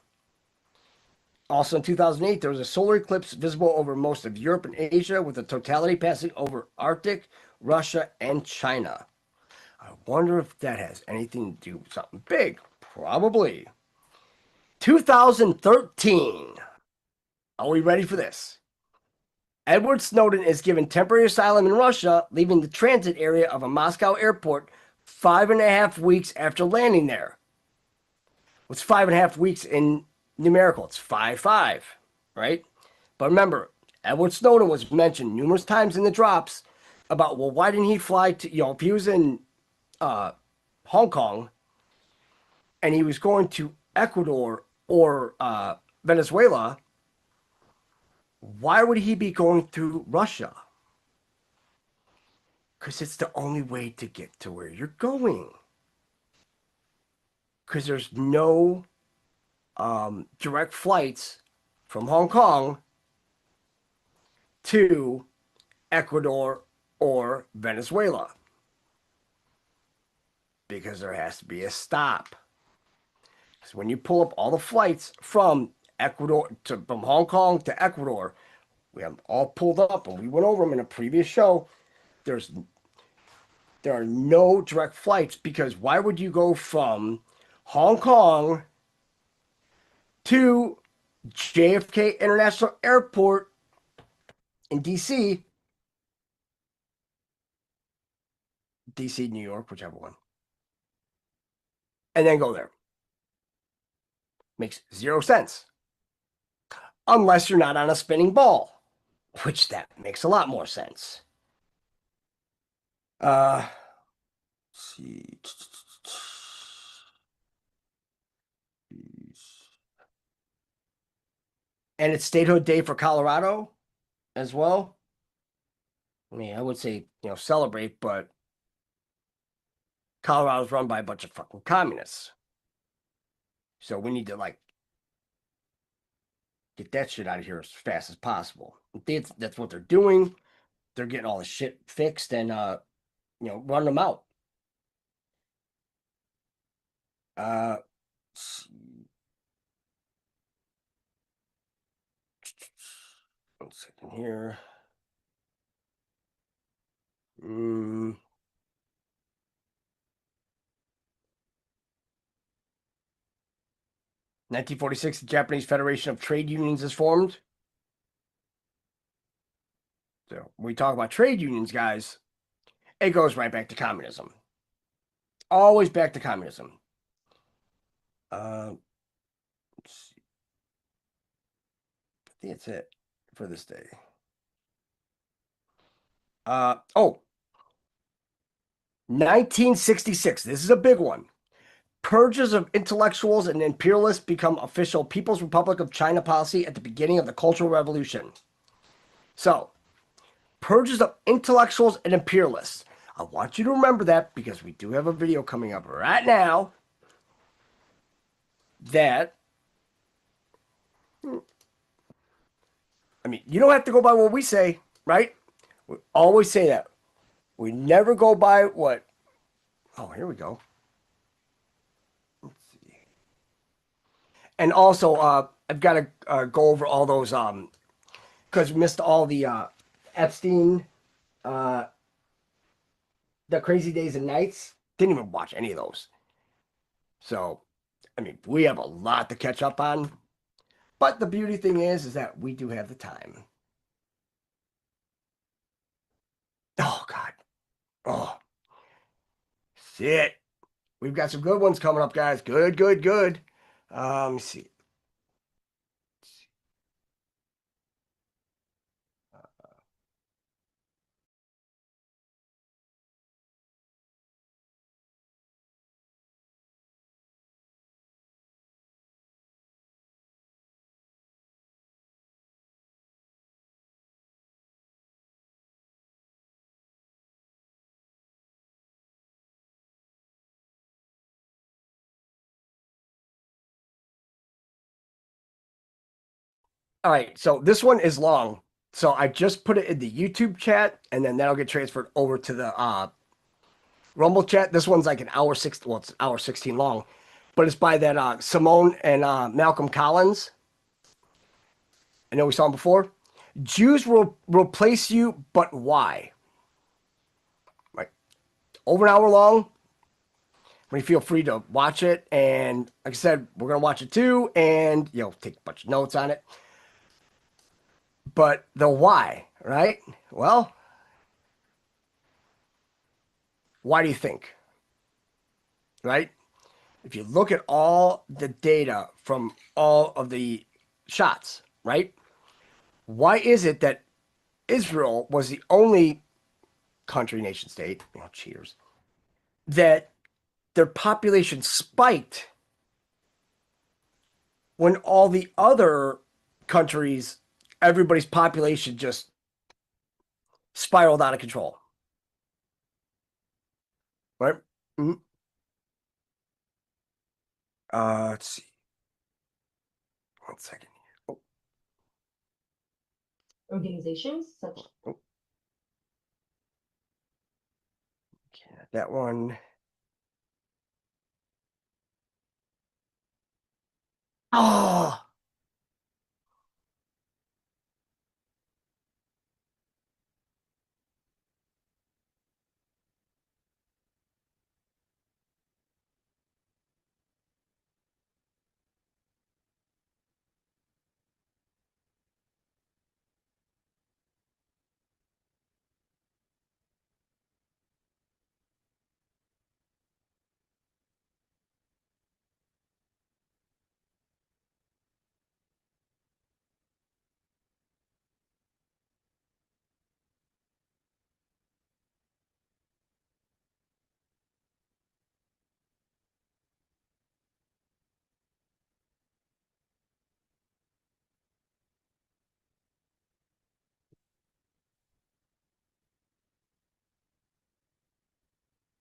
Also in 2008, there was a solar eclipse visible over most of Europe and Asia, with the totality passing over Arctic, Russia, and China. I wonder if that has anything to do with something big. Probably. 2013. Are we ready for this? Edward Snowden is given temporary asylum in Russia, leaving the transit area of a Moscow airport 5.5 weeks after landing there. What's 5.5 weeks in numerical? It's 5-5, right? But remember, Edward Snowden was mentioned numerous times in the drops about, well, why didn't he fly to, if he was in Hong Kong and he was going to Ecuador or Venezuela, why would he be going through Russia? Because it's the only way to get to where you're going. Because there's no direct flights from Hong Kong to Ecuador or Venezuela. Because there has to be a stop. Because when you pull up all the flights from from Hong Kong to Ecuador, we have them all pulled up, and we went over them in a previous show. There are no direct flights, because why would you go from Hong Kong to JFK International Airport in DC, New York, whichever one, and then go there? Makes zero sense. Unless you're not on a spinning ball, which that makes a lot more sense. Let's see. And it's statehood day for Colorado as well. I mean, I would say, celebrate, but Colorado's run by a bunch of fucking communists. So we need to, get that shit out of here as fast as possible. That's what they're doing. They're getting all the shit fixed and, run them out. Let's see. 1 second here. 1946, the Japanese Federation of Trade Unions is formed. So when we talk about trade unions, guys, it goes right back to communism. Always back to communism. Let's see. I think that's it for this day. 1966. This is a big one. Purges of intellectuals and imperialists become official People's Republic of China policy at the beginning of the Cultural Revolution. So, purges of intellectuals and imperialists. I want you to remember that, because we do have a video coming up right now that, I mean, you don't have to go by what we say, right? We always say that. We never go by what. Oh, here we go. Let's see. And also, I've got to go over all those, because we missed all the Epstein, the Crazy Days and Nights. Didn't even watch any of those. So, I mean, we have a lot to catch up on. But the beauty thing is that we do have the time. Oh, God. Oh. Shit. We've got some good ones coming up, guys. Good, good, good. Let me see. All right, so this one is long. So I just put it in the YouTube chat, and then that'll get transferred over to the Rumble chat. This one's like an hour 6. Well, it's an hour 16 long, but it's by that Simone and Malcolm Collins. I know we saw him before. Jews will replace you, but why? Right, over an hour long. When you feel free to watch it, and like I said, we're gonna watch it too, and take a bunch of notes on it. But the why, right? Well, why do you think? Right? If you look at all the data from all of the shots, right? Why is it that Israel was the only country, nation state, cheaters, that their population spiked when all the other countries, everybody's population just spiraled out of control? Right? Mhm. Let's see. 1 second here. Organizations such Okay, that one. Oh,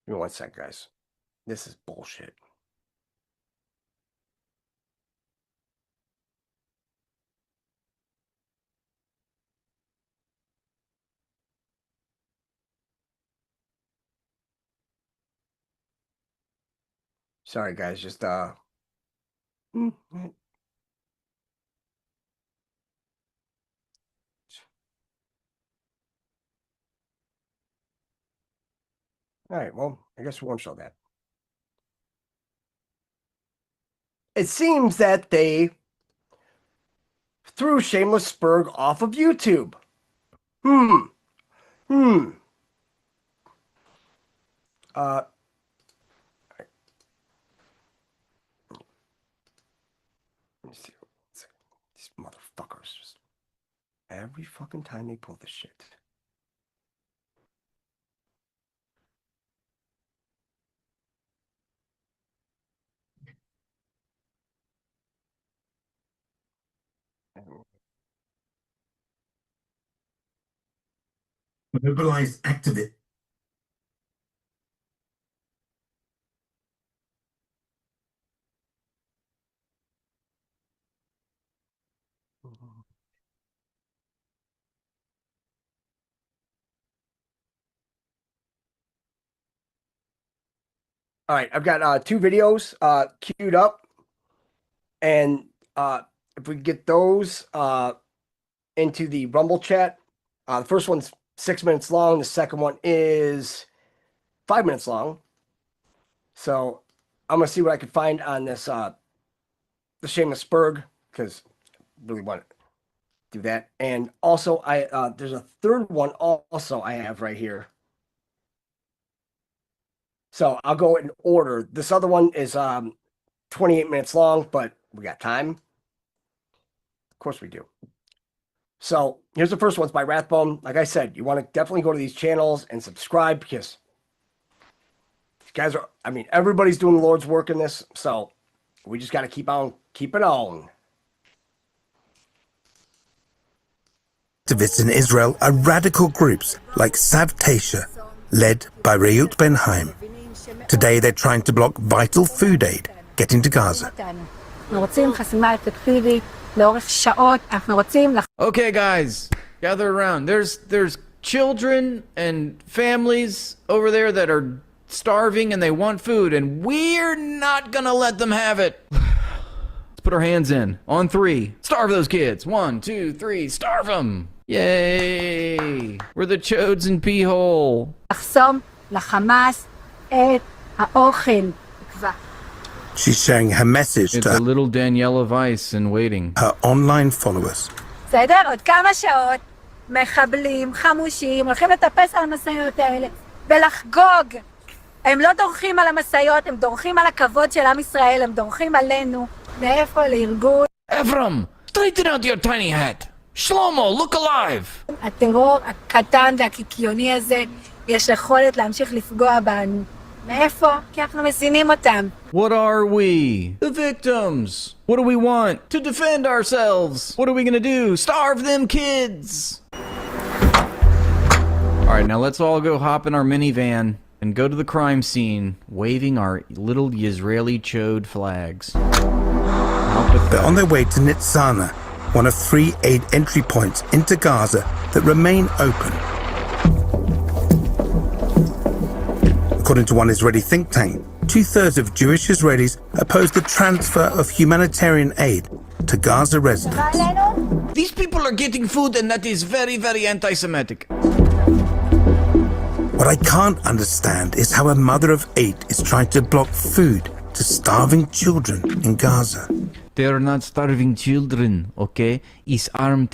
give me 1 sec, guys. This is bullshit. Sorry, guys. Just mm, mm. All right. Well, I guess we won't show that. It seems that they threw Shameless Spurg off of YouTube. Hmm. Hmm. Uh. Let me see. These motherfuckers just every fucking time they pull this shit. Mobilized activist. All right, I've got 2 videos queued up, and if we get those into the Rumble chat, the first one's 6 minutes long. The second one is 5 minutes long. So I'm gonna see what I can find on this the Shameless Spurg, because I really want to do that. And also, I there's a third one also I have right here. So I'll go in order. This other one is 28 minutes long, but we got time. Of course we do. So here's the first one. It's by Rathbone. Like I said, you want to definitely go to these channels and subscribe, because these guys are, I mean, everybody's doing the Lord's work in this. So we just got to keep it on. Activists in Israel are radical groups like Savtasha, led by Reut Ben-Haim. Today they're trying to block vital food aid getting to Gaza. Okay, guys, gather around. There's children and families over there that are starving and they want food, and we're not gonna let them have it. Let's put our hands in. On 3. Starve those kids. 1, 2, 3. Starve them. Yay. We're the chosen pee-hole. She's sharing her message It's to a little Daniela Weiss in waiting. her online followers. בסדר? עוד כמה שעות מחבלים, חמושים, הולכים לטפס על המשאיות האלה ולחגוג. הם לא דורכים על המשאיות, הם דורכים על הכבוד של עם ישראל, הם דורכים עלינו. מאיפה לארגון? Ephraim, straighten out your tiny hat. Shlomo, look alive. הטרור הקטן והקיקיוני הזה, יש יכולת להמשיך לפגוע בנו. מאיפה? כי אנחנו מזינים אותם. What are we? The victims. What do we want? To defend ourselves. What are we gonna do? Starve them kids. All right, now let's all go hop in our minivan and go to the crime scene waving our little Israeli chode flags. They're on their way to Nitzana, one of 3 aid entry points into Gaza that remain open. According to one Israeli think tank, 2/3 of Jewish Israelis oppose the transfer of humanitarian aid to Gaza residents. These people are getting food, and that is very, very anti-Semitic. What I can't understand is how a mother of 8 is trying to block food to starving children in Gaza. They are not starving children, okay? It's armed.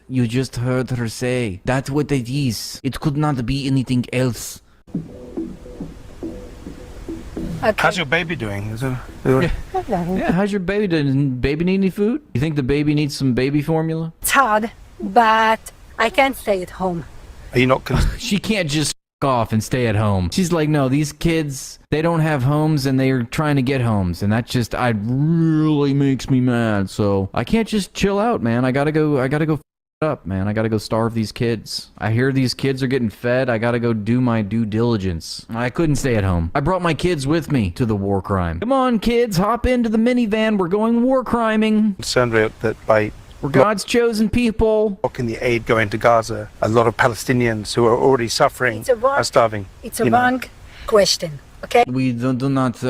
You just heard her say. That's what it is. It could not be anything else. Okay. How's your baby doing? Yeah, how's your baby doing? Does baby need any food? You think the baby needs some baby formula? It's hard, but I can't stay at home. Are you not She can't just f off and stay at home. She's like, no, these kids, they don't have homes and they're trying to get homes. And that just, really makes me mad. So I can't just chill out, man. I gotta go f up, man. I gotta go starve these kids. I hear these kids are getting fed. I gotta go do my due diligence. I couldn't stay at home. I brought my kids with me to the war crime. Come on, kids, hop into the minivan. We're going war criming. concerned that by We're God's chosen people. blocking the aid going to Gaza, a lot of Palestinians who are already suffering It's a war- are starving? It's a you know? wrong question, okay? We do not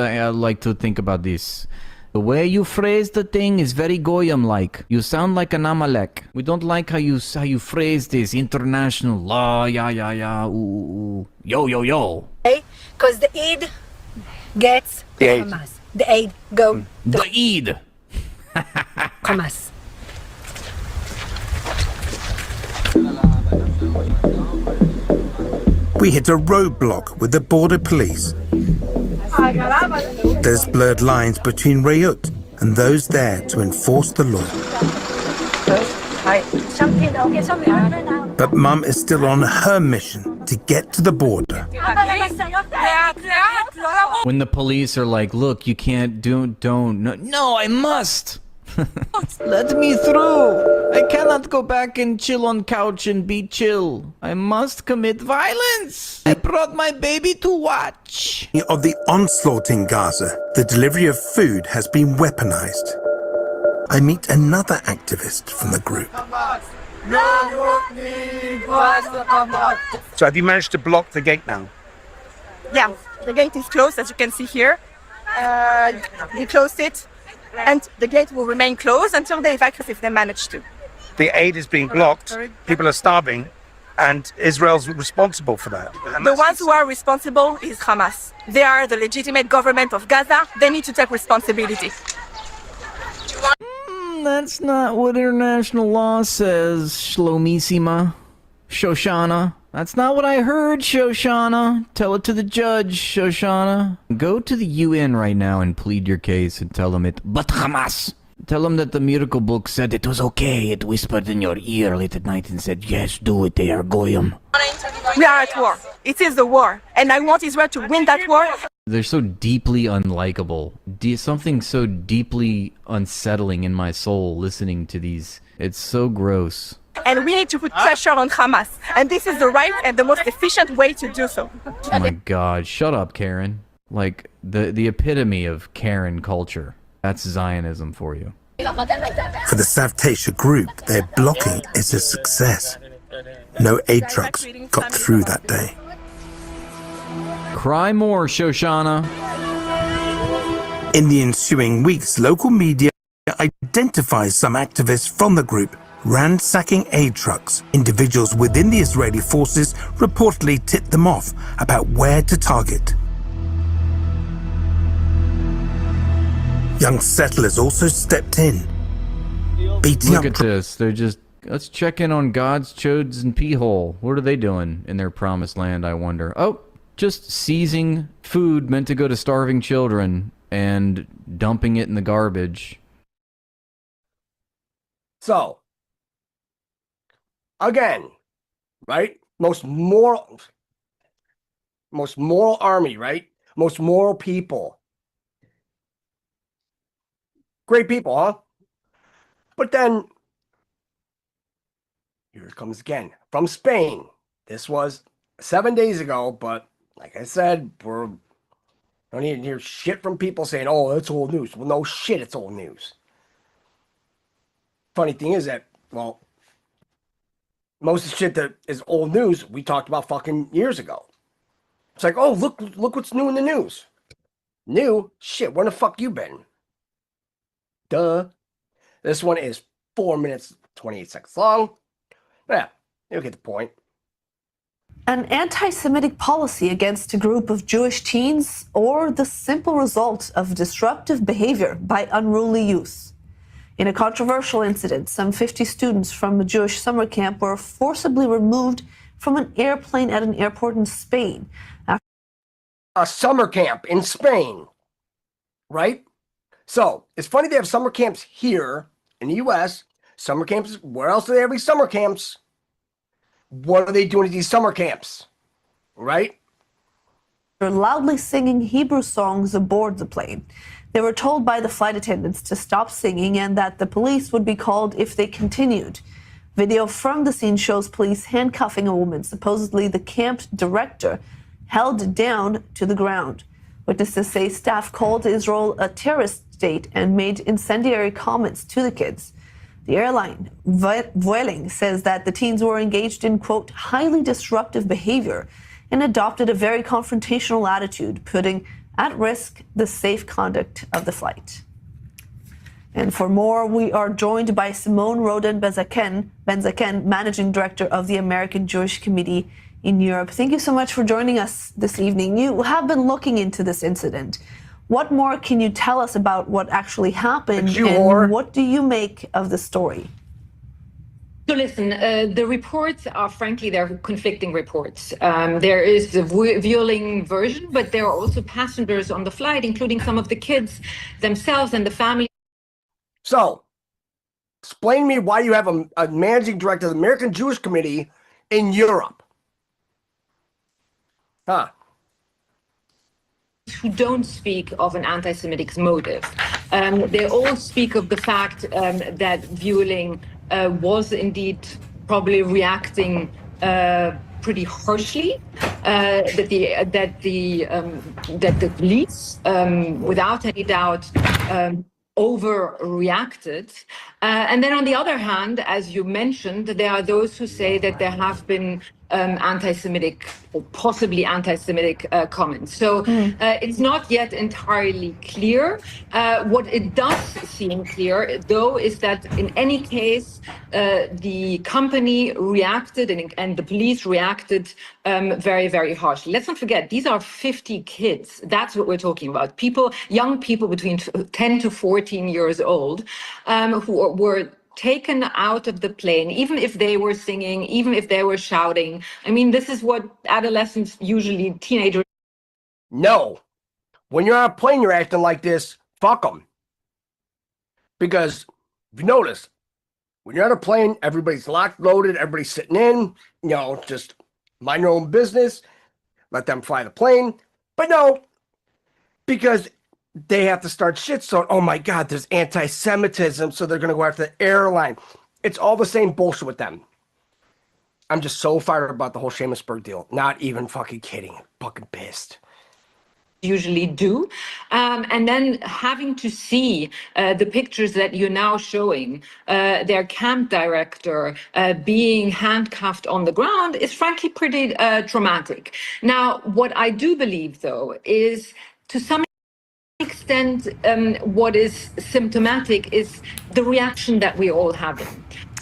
like to think about this. The way you phrase the thing is very Goyim-like. You sound like an Amalek. We don't like how you phrase this international law, yeah, ooh, yo. Okay? Because the aid gets The to aid. Hamas. The aid go The Eid. Hamas. We hit a roadblock with the border police. There's blurred lines between Reut and those there to enforce the law. But Mum is still on her mission to get to the border. When the police are like, look, you can't, don't, no, I must. Let me through. I cannot go back and chill on couch and be chill. I must commit violence. I brought my baby to watch. Of the onslaught in Gaza, the delivery of food has been weaponized. I meet another activist from the group. So have you managed to block the gate now? Yeah, the gate is closed, as you can see here. We closed it, and the gate will remain closed until they evacuate if they manage to. The aid is being blocked, people are starving, and Israel's responsible for that. And The that's- ones who are responsible is Hamas. They are the legitimate government of Gaza. They need to take responsibility. That's not what international law says, Shlomissima. Shoshana. That's not what I heard, Shoshana. Tell it to the judge, Shoshana. Go to the UN right now and plead your case and tell them it. But Hamas! Tell them that the miracle book said it was okay. It whispered in your ear late at night and said, yes, do it, they are goyim. We are at war. It is the war, and I want Israel to win that war. They're so deeply unlikable. Something so deeply unsettling in my soul listening to these. It's so gross. And we need to put pressure on Hamas. And this is the right and the most efficient way to do so. Oh my god, shut up, Karen. Like, the epitome of Karen culture. That's Zionism for you. For the Savtasha group, their blocking is a success. No aid trucks got through that day. Cry more, Shoshana. In the ensuing weeks, local media identifies some activists from the group ransacking aid trucks. Individuals within the Israeli forces reportedly tipped them off about where to target. Young settlers also stepped in, beating Look up at this. They're just... Let's check in on God's chosen pee-hole. What are they doing in their promised land, I wonder? Oh, just seizing food meant to go to starving children and dumping it in the garbage. So, again, right? Most moral army, right? Most moral people. Great people, huh? But then, here it comes again. From Spain. This was 7 days ago, but like I said, I don't need to hear shit from people saying, oh, it's old news. Well, no shit, it's old news. Funny thing is that, well, most of the shit that is old news, we talked about fucking years ago. It's like, oh, look what's new in the news. New? Shit, where the fuck you been? Duh. This one is 4 minutes, 28 seconds long. Yeah, you'll get the point. An anti-Semitic policy against a group of Jewish teens, or the simple result of disruptive behavior by unruly youth. In a controversial incident, some 50 students from a Jewish summer camp were forcibly removed from an airplane at an airport in Spain. A summer camp in Spain, right? So, it's funny they have summer camps here in the U.S. Summer camps, where else do they have these summer camps? What are they doing at these summer camps, right? They're loudly singing Hebrew songs aboard the plane. They were told by the flight attendants to stop singing and that the police would be called if they continued. Video from the scene shows police handcuffing a woman, supposedly the camp director, held down to the ground. Witnesses say staff called Israel a terrorist state and made incendiary comments to the kids. The airline, Vueling, says that the teens were engaged in, quote, highly disruptive behavior and adopted a very confrontational attitude, putting at risk the safe conduct of the flight. And for more, we are joined by Simone Roden-Benzaken, Managing Director of the American Jewish Committee in Europe. Thank you so much for joining us this evening. You have been looking into this incident. What more can you tell us about what actually happened, and what do you make of the story? So listen, the reports are, frankly, they're conflicting reports. There is the Vueling version, but there are also passengers on the flight, including some of the kids themselves and the family. So, explain to me why you have a managing director of the American Jewish Committee in Europe. Huh? Who don't speak of an anti-Semitic motive. They all speak of the fact that Vueling was indeed probably reacting pretty harshly. That the police, without any doubt, overreacted. And then on the other hand, as you mentioned, there are those who say that there have been anti-Semitic or possibly anti-Semitic comments. So it's not yet entirely clear. What it does seem clear, though, is that in any case, the company reacted and the police reacted very, very harshly. Let's not forget, these are 50 kids. That's what we're talking about. People, young people between 10 to 14 years old, who were taken out of the plane, even if they were singing, even if they were shouting. I mean, this is what adolescents, usually teenagers. No. When you're on a plane, you're acting like this, fuck them. Because if you notice, when you're on a plane, everybody's locked, loaded, everybody's sitting in, you know, just mind your own business, let them fly the plane. But no, because they have to start shit. So, oh my God, there's anti-Semitism, so they're going to go after the airline. It's all the same bullshit with them. I'm just so fired about the whole Shamusburg deal. Not even fucking kidding. I'm fucking pissed. Usually do. And then having to see the pictures that you're now showing, their camp director being handcuffed on the ground is frankly pretty traumatic. Now, what I do believe, though, is to some extent, what is symptomatic is the reaction that we're all having.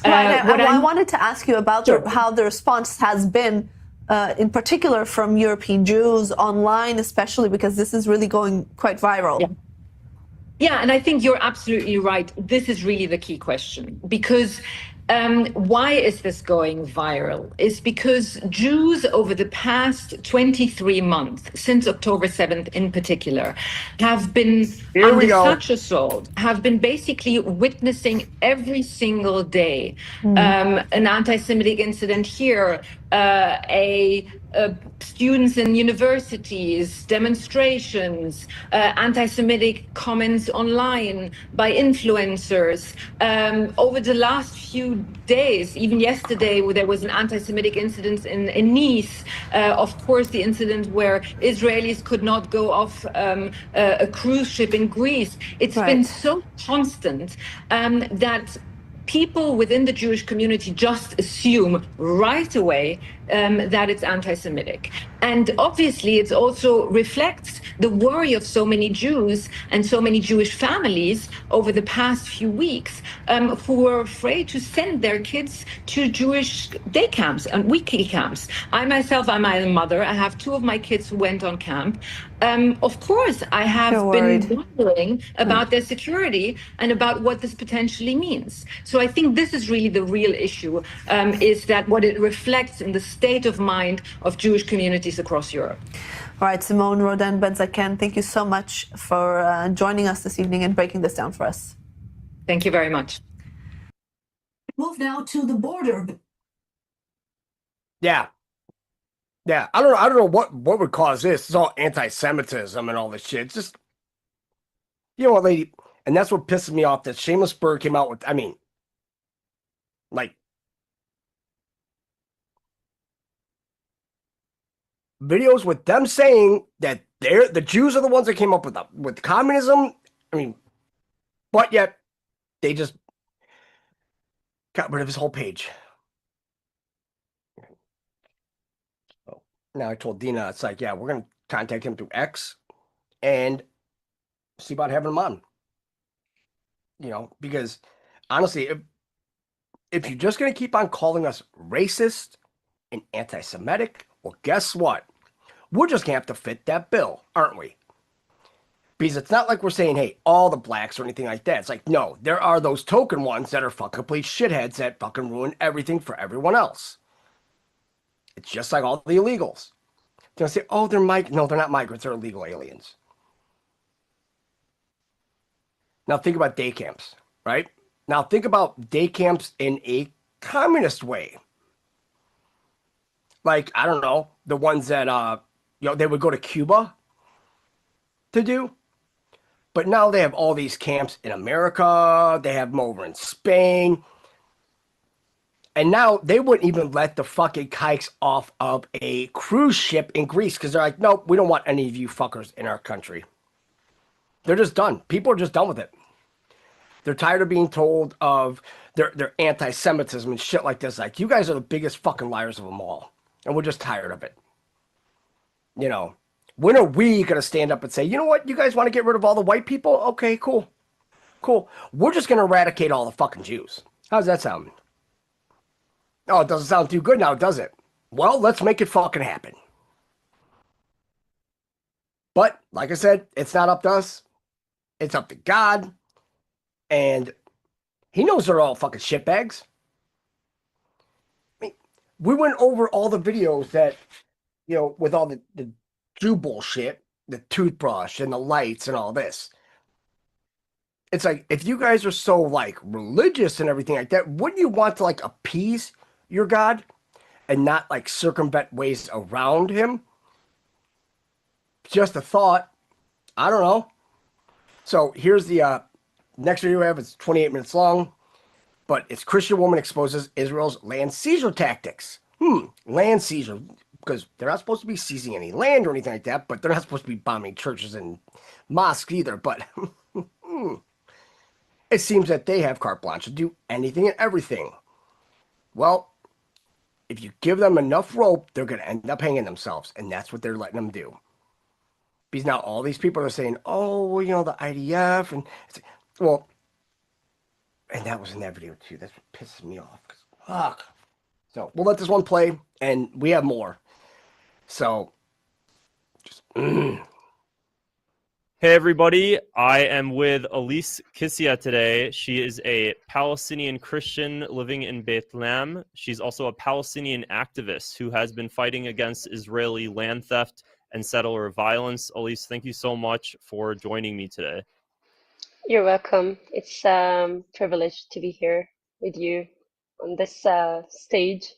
I wanted to ask you about how the response has been, in particular from European Jews online, especially because this is really going quite viral. Yeah, and I think you're absolutely right. This is really the key question, because why is this going viral? It's because Jews over the past 23 months, since October 7th in particular, have been under such assault, have been basically witnessing every single day an anti-Semitic incident here, students in universities, demonstrations, anti-Semitic comments online by influencers. Over the last few few days, even yesterday, where there was an anti-Semitic incident in Nice. Of course, the incident where Israelis could not go off a cruise ship in Greece. It's been so constant that people within the Jewish community just assume right away that it's anti-Semitic. And obviously it also reflects the worry of so many Jews and so many Jewish families over the past few weeks who were afraid to send their kids to Jewish day camps and weekly camps. I myself, I'm a mother. I have two of my kids who went on camp. Of course, I have been wondering about their security and about what this potentially means. So I think this is really the real issue, is that what it reflects in the state of mind of Jewish communities across Europe. All right, Simone Rodin Benzaken, thank you so much for joining us this evening and breaking this down for us. Thank you very much. Move now to the border. Yeah. Yeah, I don't know what would cause this. It's all anti-Semitism and all this shit. It's just, you know what, lady, and that's what pisses me off, that Shameless Bird came out with, I mean, like, videos with them saying that the Jews are the ones that came up with communism. I mean, but yet they just got rid of his whole page. So now I told Dina, it's like, yeah, we're gonna contact him through X and see about having him on. You know, because honestly, if you're just gonna keep on calling us racist and anti-Semitic, well, guess what? We're just gonna have to fit that bill, aren't we? Because it's not like we're saying, hey, all the blacks or anything like that. It's like, no, there are those token ones that are fucking complete shitheads that fucking ruin everything for everyone else. It's just like all the illegals. They're gonna say, oh, they're no, they're not migrants, they're illegal aliens. Now think about day camps, right? Now think about day camps in a communist way. Like, I don't know, the ones that you know, they would go to Cuba to do. But now they have all these camps in America. They have them over in Spain. And now they wouldn't even let the fucking kikes off of a cruise ship in Greece because they're like, nope, we don't want any of you fuckers in our country. They're just done. People are just done with it. They're tired of being told of their anti-Semitism and shit like this. Like, you guys are the biggest fucking liars of them all. And we're just tired of it. You know, when are we going to stand up and say, you know what, you guys want to get rid of all the white people? Okay, cool. Cool. We're just going to eradicate all the fucking Jews. How's that sound? Oh, it doesn't sound too good now, does it? Well, let's make it fucking happen. But, like I said, it's not up to us. It's up to God. And he knows they're all fucking shitbags. I mean, we went over all the videos that, you know, with all the Jew bullshit, the toothbrush and the lights and all this. It's like, if you guys are so, like, religious and everything like that, wouldn't you want to, like, appease your God and not, like, circumvent ways around him? Just a thought. I don't know. So here's the next video we have. It's 28 minutes long, but it's Christian woman exposes Israel's land seizure tactics. Land seizure, because they're not supposed to be seizing any land or anything like that, but they're not supposed to be bombing churches and mosques either. But it seems that they have carte blanche to do anything and everything. Well, if you give them enough rope, they're going to end up hanging themselves, and that's what they're letting them do. Because now all these people are saying, oh, well, you know, the IDF, and well, and that was in that video too. That's what pisses me off. Fuck. So we'll let this one play, and we have more. So, just. Hey everybody, I am with Elise Kissia today. She is a Palestinian Christian living in Bethlehem. She's also a Palestinian activist who has been fighting against Israeli land theft and settler violence. Elise, thank you so much for joining me today. You're welcome. It's a privilege to be here with you on this stage.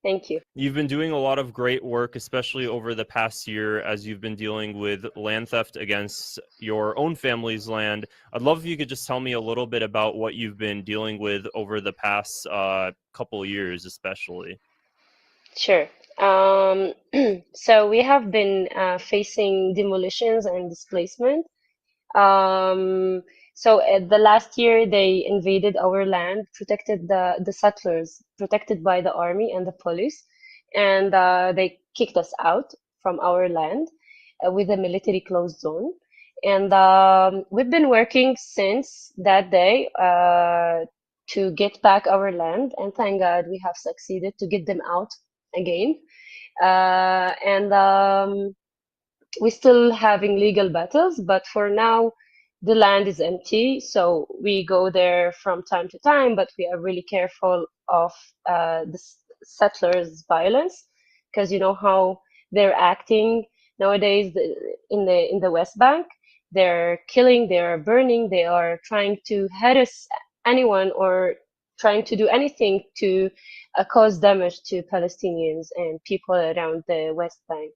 Thank you. You've been doing a lot of great work, especially over the past year, as you've been dealing with land theft against your own family's land. I'd love if you could just tell me a little bit about what you've been dealing with over the past couple of years, especially. Sure. So we have been facing demolitions and displacement. So the last year they invaded our land, protected the settlers, protected by the army and the police, and they kicked us out from our land with a military closed zone. And we've been working since that day to get back our land, and thank God we have succeeded to get them out again. And we're still having legal battles, but for now, the land is empty. So we go there from time to time, but we are really careful of the settlers' violence, because you know how they're acting nowadays in the West Bank. They're killing, they're burning, they are trying to harass anyone or trying to do anything to cause damage to Palestinians and people around the West Bank.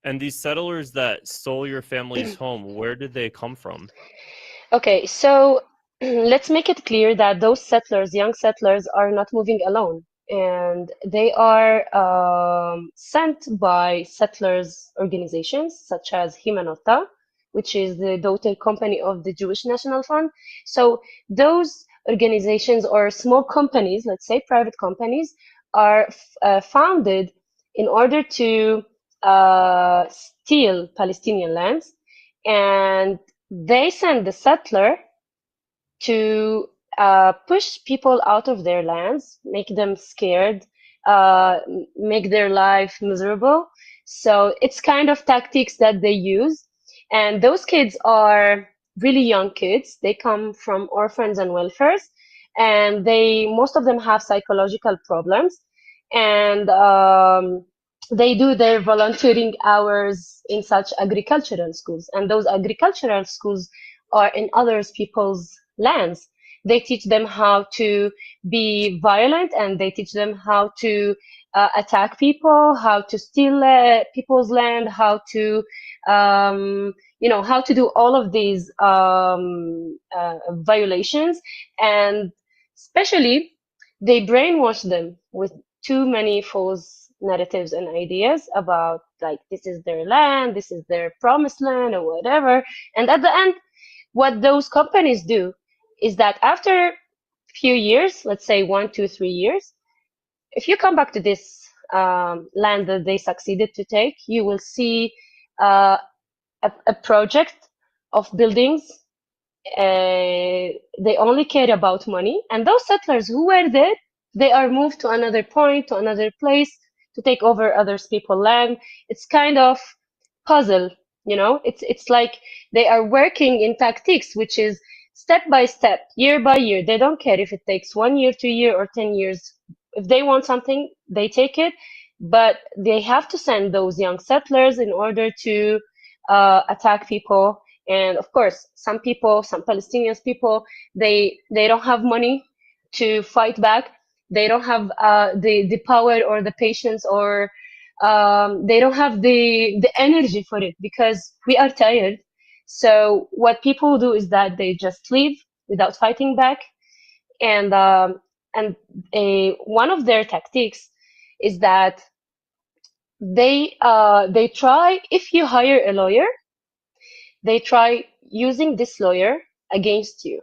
And these settlers that stole your family's home, where did they come from? Okay, so let's make it clear that those settlers, young settlers, are not moving alone, and they are sent by settlers organizations such as Himanota, which is the daughter company of the Jewish National Fund. So those organizations or small companies, let's say private companies, are founded in order to steal Palestinian lands, and they send the settler to push people out of their lands, make them scared, make their life miserable. So it's kind of tactics that they use. And those kids are really young kids. They come from orphans and welfares, and most of them have psychological problems. And they do their volunteering hours in such agricultural schools, and those agricultural schools are in other people's lands. They teach them how to be violent, and they teach them how to attack people, how to steal people's land, how to how to do all of these violations. And especially they brainwash them with too many false narratives and ideas about, like, this is their land, this is their promised land, or whatever. And at the end, what those companies do is that after a few years, let's say 1, 2, 3 years, if you come back to this land that they succeeded to take, you will see a project of buildings. They only care about money, and those settlers who were there, they are moved to another point, to another place, to take over other people's land. It's kind of puzzle, you know. It's like they are working in tactics, which is step by step, year by year. They don't care if it takes 1 year, 2 years, or 10 years. If they want something, they take it. But they have to send those young settlers in order to attack people. And of course, some people, some Palestinian people, they don't have money to fight back. They don't have the power or the patience, or they don't have the energy for it, because we are tired. So what people do is that they just leave without fighting back. And one of their tactics is that they try, if you hire a lawyer, they try using this lawyer against you.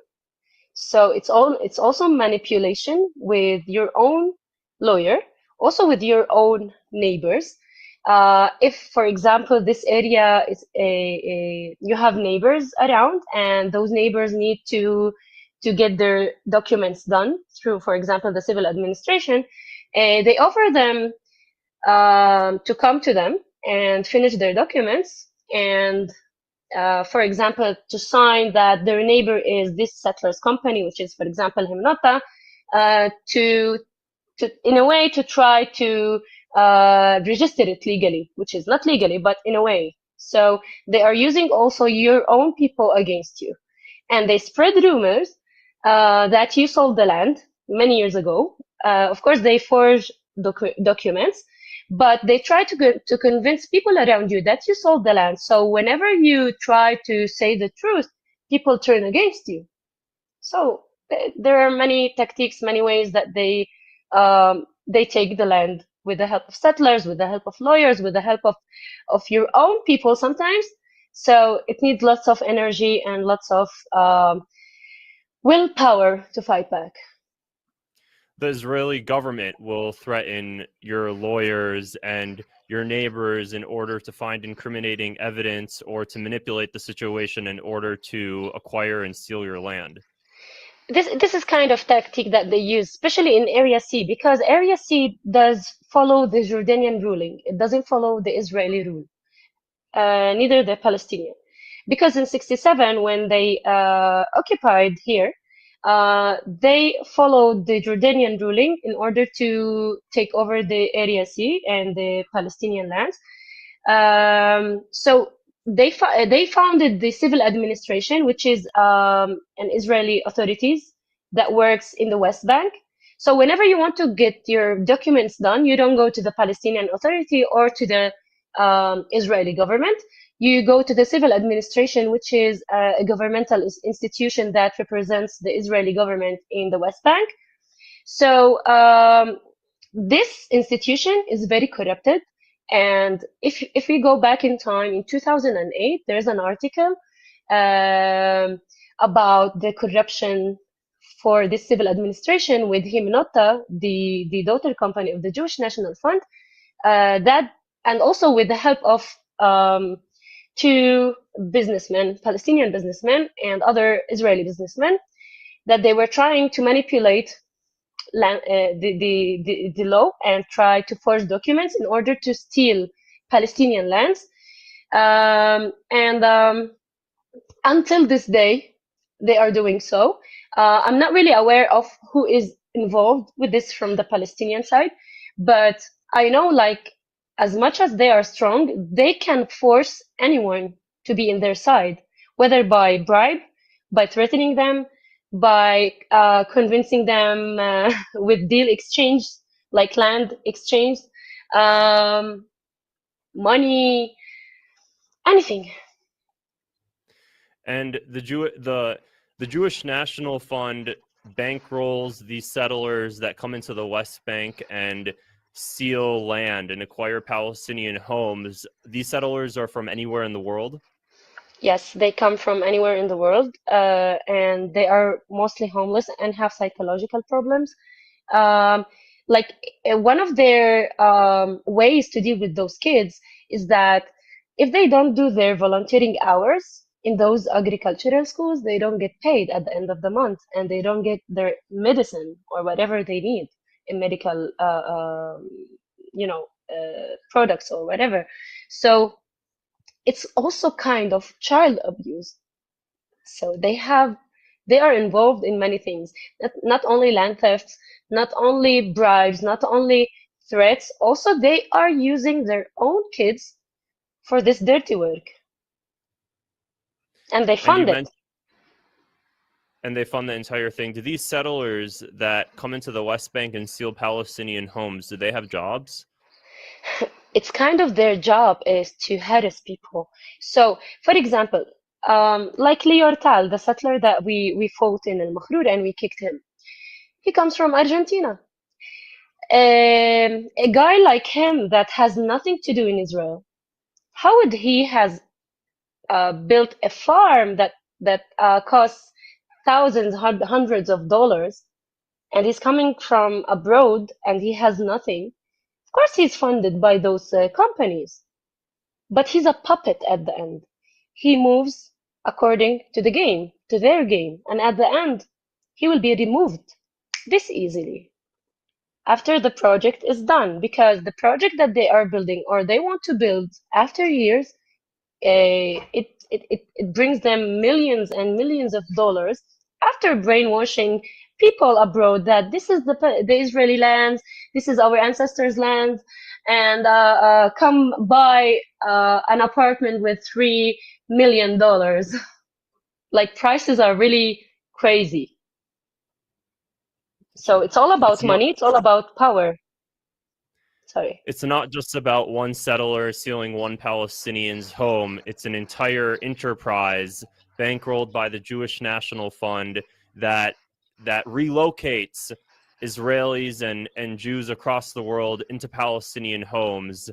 So it's also manipulation with your own lawyer, also with your own neighbors. If, for example, this area is you have neighbors around, and those neighbors need to get their documents done through, for example, the civil administration, they offer them to come to them and finish their documents, and for example, to sign that their neighbor is this settler's company, which is, for example, Himnota, to in a way to try to register it legally, which is not legally, but in a way. So they are using also your own people against you, and they spread rumors that you sold the land many years ago, Of course, they forge documents, but they try to convince people around you that you sold the land. So whenever you try to say the truth, people turn against you. So there are many tactics, many ways that they take the land, with the help of settlers, with the help of lawyers, with the help of your own people sometimes. So it needs lots of energy and lots of willpower to fight back. The Israeli government will threaten your lawyers and your neighbors in order to find incriminating evidence or to manipulate the situation in order to acquire and steal your land. This is kind of tactic that they use, especially in Area C, because Area C does follow the Jordanian ruling. It doesn't follow the Israeli rule, neither the Palestinian. Because in '67, when they occupied here, they followed the Jordanian ruling in order to take over the Area C and the Palestinian lands. So they founded the civil administration, which is an Israeli authorities that works in the West Bank. So whenever you want to get your documents done, you don't go to the Palestinian Authority or to the Israeli government. You go to the civil administration, which is a governmental institution that represents the Israeli government in the West Bank. So this institution is very corrupted. And if we go back in time, in 2008, there's an article about the corruption for this civil administration with WeNotMe, the daughter company of the Jewish National Fund, and also with the help of two businessmen, Palestinian businessmen and other Israeli businessmen, that they were trying to manipulate the law and try to forge documents in order to steal Palestinian lands. Until this day, they are doing so. I'm not really aware of who is involved with this from the Palestinian side, but I know, like, as much as they are strong, they can force anyone to be in their side, whether by bribe, by threatening them, by convincing them with deal exchange, like land exchange, money, anything. And the Jewish National Fund bankrolls these settlers that come into the West Bank and steal land and acquire Palestinian homes. These settlers are from anywhere in the world? Yes, they come from anywhere in the world, and they are mostly homeless and have psychological problems. Like one of their ways to deal with those kids is that if they don't do their volunteering hours in those agricultural schools, they don't get paid at the end of the month, and they don't get their medicine or whatever they need in medical, products or whatever. So it's also kind of child abuse. So they are involved in many things, not only land thefts, not only bribes, not only threats, also they are using their own kids for this dirty work. And they fund it. And they fund the entire thing. Do these settlers that come into the West Bank and steal Palestinian homes, do they have jobs? It's kind of their job is to harass people. So, for example, like Lior Tal, the settler that we fought in Al Makhrur and we kicked him. He comes from Argentina. A guy like him that has nothing to do in Israel, how would he has built a farm that costs thousands, hundreds of dollars, and he's coming from abroad and he has nothing? Of course, he's funded by those companies, but he's a puppet at the end. He moves according to the game, to their game, and at the end, he will be removed this easily after the project is done, because the project that they are building or they want to build after years, it brings them millions and millions of dollars after brainwashing people abroad that this is the Israeli lands, this is our ancestors' land, and come buy an apartment with $3 million. Like, prices are really crazy. So it's all about It's not- money. It's all about power. Sorry. It's not just about one settler stealing one Palestinian's home. It's an entire enterprise bankrolled by the Jewish National Fund that relocates Israelis and Jews across the world into Palestinian homes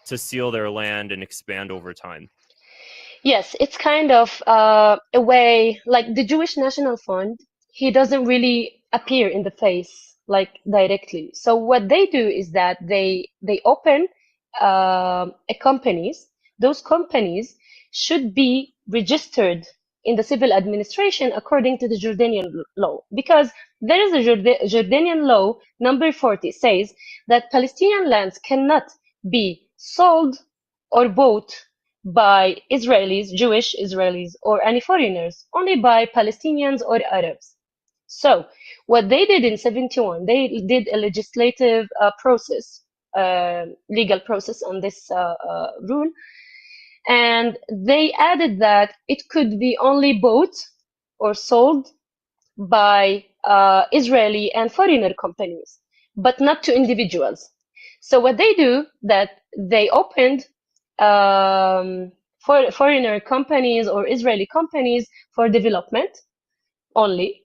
to steal their land and expand over time. Yes, it's kind of a way, like the Jewish National Fund, he doesn't really appear in the face like directly. So what they do is that they open a companies. Those companies should be registered in the civil administration according to the Jordanian law, because there is a Jordanian law number 40 says that Palestinian lands cannot be sold or bought by Israelis, Jewish Israelis, or any foreigners, only by Palestinians or Arabs. So what they did in 71, they did a legislative process, legal process on this rule, and they added that it could be only bought or sold by Israeli and foreigner companies, but not to individuals. So what they do, that they opened for foreigner companies or Israeli companies for development only,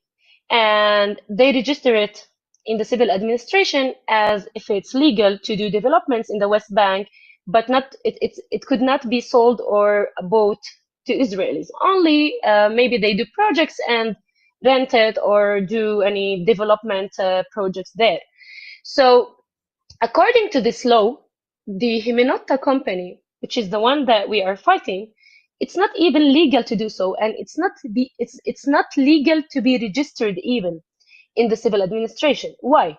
and they register it in the civil administration as if it's legal to do developments in the West Bank, but not it could not be sold or bought to Israelis. Only maybe they do projects and rent it or do any development projects there. So according to this law, the Himenotta company, which is the one that we are fighting, it's not even legal to do so, and it's not legal to be registered even in the civil administration. Why?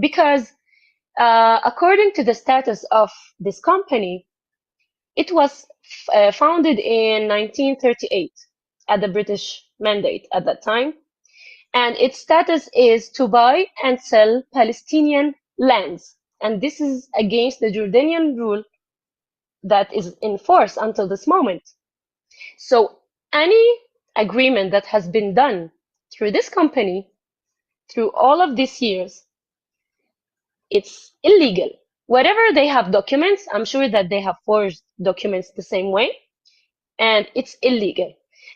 Because according to the status of this company, it was founded in 1938 at the British mandate at that time, and its status is to buy and sell Palestinian lands, and this is against the Jordanian rule that is in force until this moment. So any agreement that has been done through this company through all of these years, it's illegal. Whatever they have documents, I'm sure that they have forged documents the same way, and it's illegal.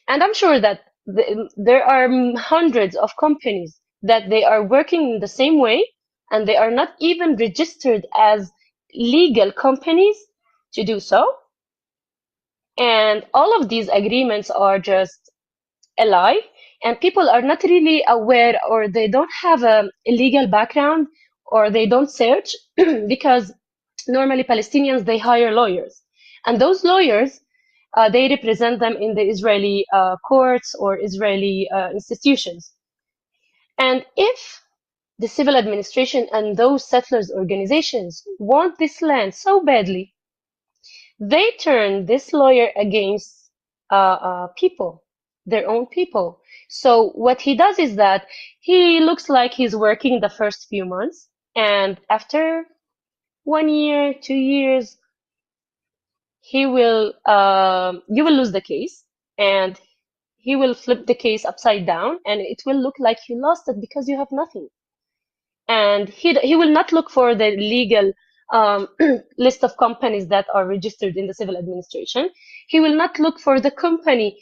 And I'm sure that there are hundreds of companies that they are working in the same way, and they are not even registered as legal companies to do so. And all of these agreements are just a lie, and people are not really aware, or they don't have a legal background, or they don't search because normally Palestinians, they hire lawyers, and those lawyers, they represent them in the Israeli courts or Israeli institutions. And if the civil administration and those settlers organizations want this land so badly, they turn this lawyer against people, their own people. So what he does is that he looks like he's working the first few months, and after 1 year, 2 years, you will lose the case, and he will flip the case upside down, and it will look like you lost it because you have nothing. And he will not look for the legal list of companies that are registered in the civil administration. He will not look for the company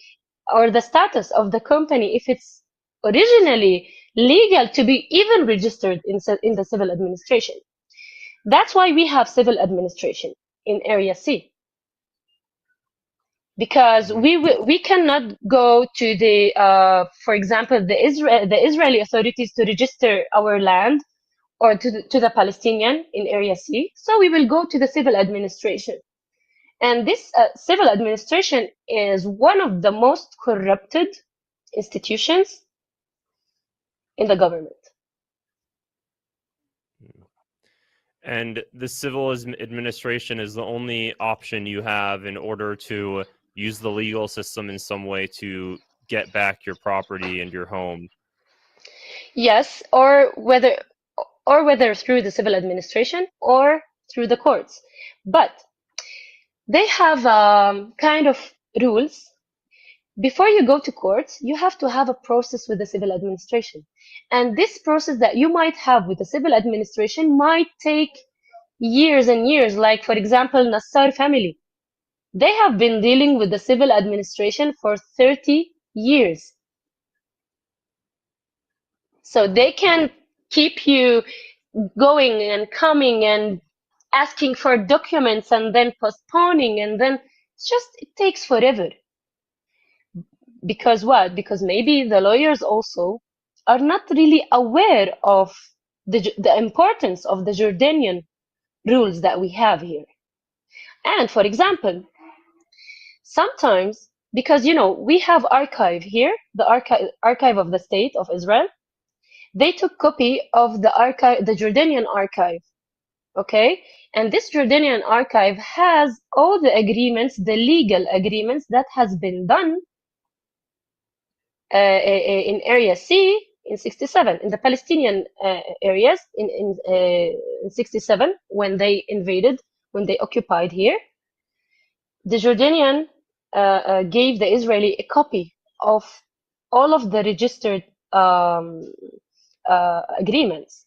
or the status of the company if it's originally legal to be even registered in the civil administration. That's why we have civil administration in Area C. Because we cannot go to the, for example, the Israeli authorities to register our land, or to the Palestinian in Area C. So we will go to the civil administration. And this civil administration is one of the most corrupted institutions in the government. And the civil administration is the only option you have in order to use the legal system in some way to get back your property and your home. Yes, or whether through the civil administration or through the courts. But they have kind of rules before you go to court, you have to have a process with the civil administration. And this process that you might have with the civil administration might take years and years. Like, for example, Nassar family. They have been dealing with the civil administration for 30 years. So they can keep you going and coming and asking for documents and then postponing, and then it takes forever. Because what? Because maybe the lawyers also are not really aware of the importance of the Jordanian rules that we have here. And for example, sometimes, because we have archive here, the archive of the state of Israel, they took copy of the Jordanian archive, okay? And this Jordanian archive has all the agreements, the legal agreements that has been done in Area C in 67, in the Palestinian areas in 67, when they invaded, when they occupied here. The Jordanian gave the Israeli a copy of all of the registered agreements.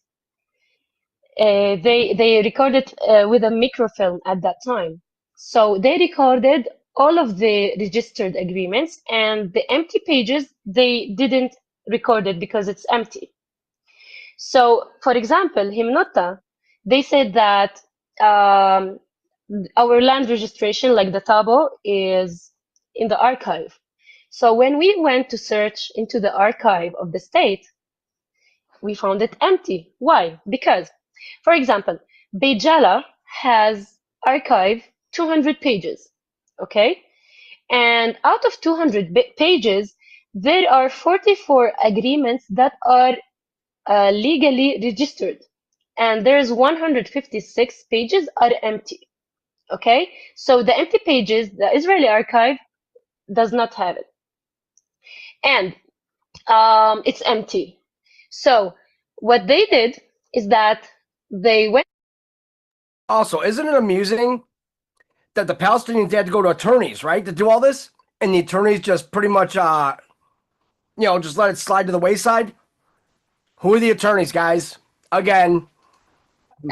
They recorded with a microfilm at that time. So they recorded all of the registered agreements, and the empty pages, they didn't record it because it's empty. So, for example, Himnota, they said that our land registration, like the Tabo, is in the archive. So when we went to search into the archive of the state, we found it empty. Why? Because, for example, Beit Jala has archive 200 pages, okay? And out of 200 pages, there are 44 agreements that are legally registered, and there's 156 pages are empty, okay? So the empty pages, the Israeli archive does not have it, and it's empty. So what they did is that they went. Also, isn't it amusing that the Palestinians had to go to attorneys, right, to do all this? And the attorneys just pretty much, just let it slide to the wayside? Who are the attorneys, guys? Again.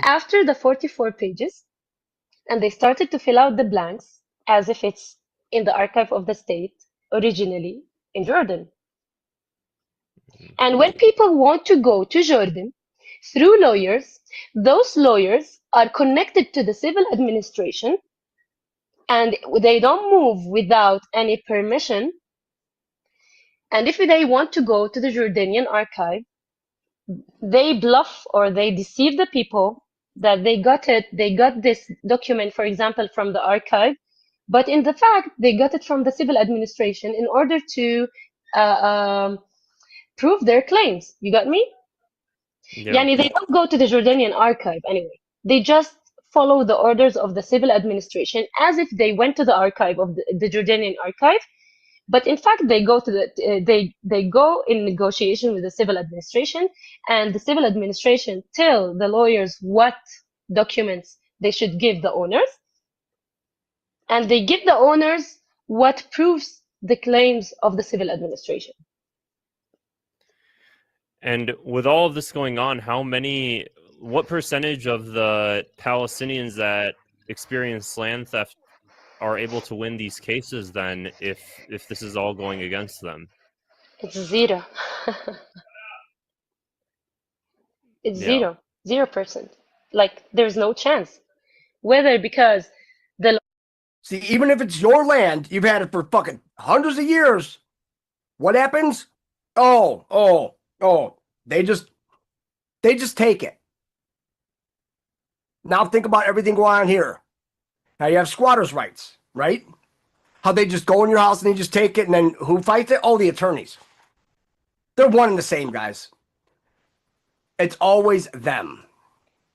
After the 44 pages, and they started to fill out the blanks as if it's in the archive of the state, originally in Jordan. And when people want to go to Jordan through lawyers, those lawyers are connected to the civil administration, and they don't move without any permission. And if they want to go to the Jordanian archive, they bluff or they deceive the people that they got this document, for example, from the archive, but in the fact, they got it from the civil administration in order to prove their claims. You got me? Yeah. Yani, they don't go to the Jordanian archive anyway. They just follow the orders of the civil administration as if they went to the archive of the Jordanian archive. But in fact, they go to they go in negotiation with the civil administration, and the civil administration tell the lawyers what documents they should give the owners, and they give the owners what proves the claims of the civil administration. And with all of this going on, what percentage of the Palestinians that experience land theft are able to win these cases then, if this is all going against them? It's zero. It's Yeah. 0%. Like, there's no chance. Whether because See, even if it's your land, you've had it for fucking hundreds of years. What happens? Oh, they just take it. Now think about everything going on here. Now you have squatters' rights, right? How they just go in your house and they just take it, and then who fights it? Oh, the attorneys. They're one and the same, guys. It's always them.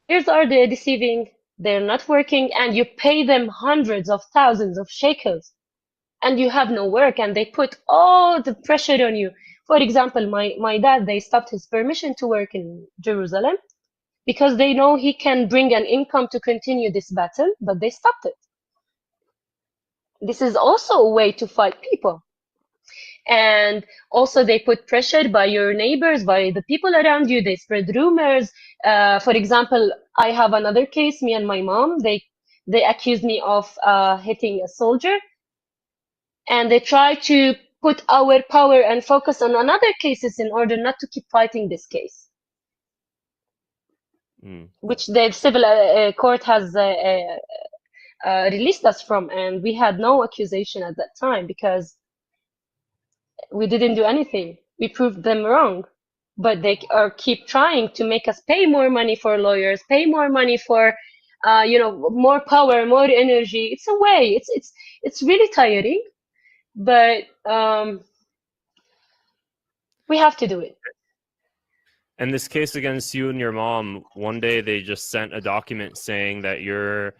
Here's are they deceiving, they're not working, and you pay them hundreds of thousands of shekels, and you have no work, and they put all the pressure on you. For example, my dad, they stopped his permission to work in Jerusalem because they know he can bring an income to continue this battle, but they stopped it. This is also a way to fight people. And also they put pressure by your neighbors, by the people around you. They spread rumors. For example, I have another case, me and my mom, they accused me of hitting a soldier, and they try to put our power and focus on another cases in order not to keep fighting this case, which the civil court has released us from, and we had no accusation at that time because we didn't do anything. We proved them wrong, but they are keep trying to make us pay more money for lawyers, pay more money for, more power, more energy. It's a way. It's really tiring, but we have to do it. And this case against you and your mom, one day they just sent a document saying that you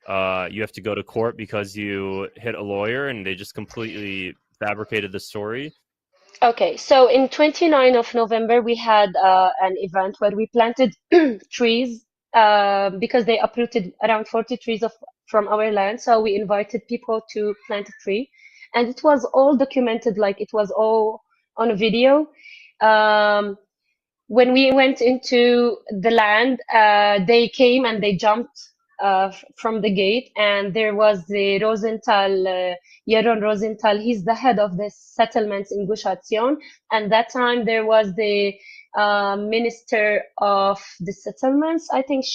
have to go to court because you hit a lawyer, and they just completely fabricated the story. Okay, so in 29th of November, we had an event where we planted trees because they uprooted around 40 trees from our land. So we invited people to plant a tree, and it was all documented, like it was all on a video. When we went into the land, they came and they jumped from the gate, and there was the Rosenthal, Yaron Rosenthal. He's the head of the settlements in Gush Etzion, and that time there was the minister of the settlements, I think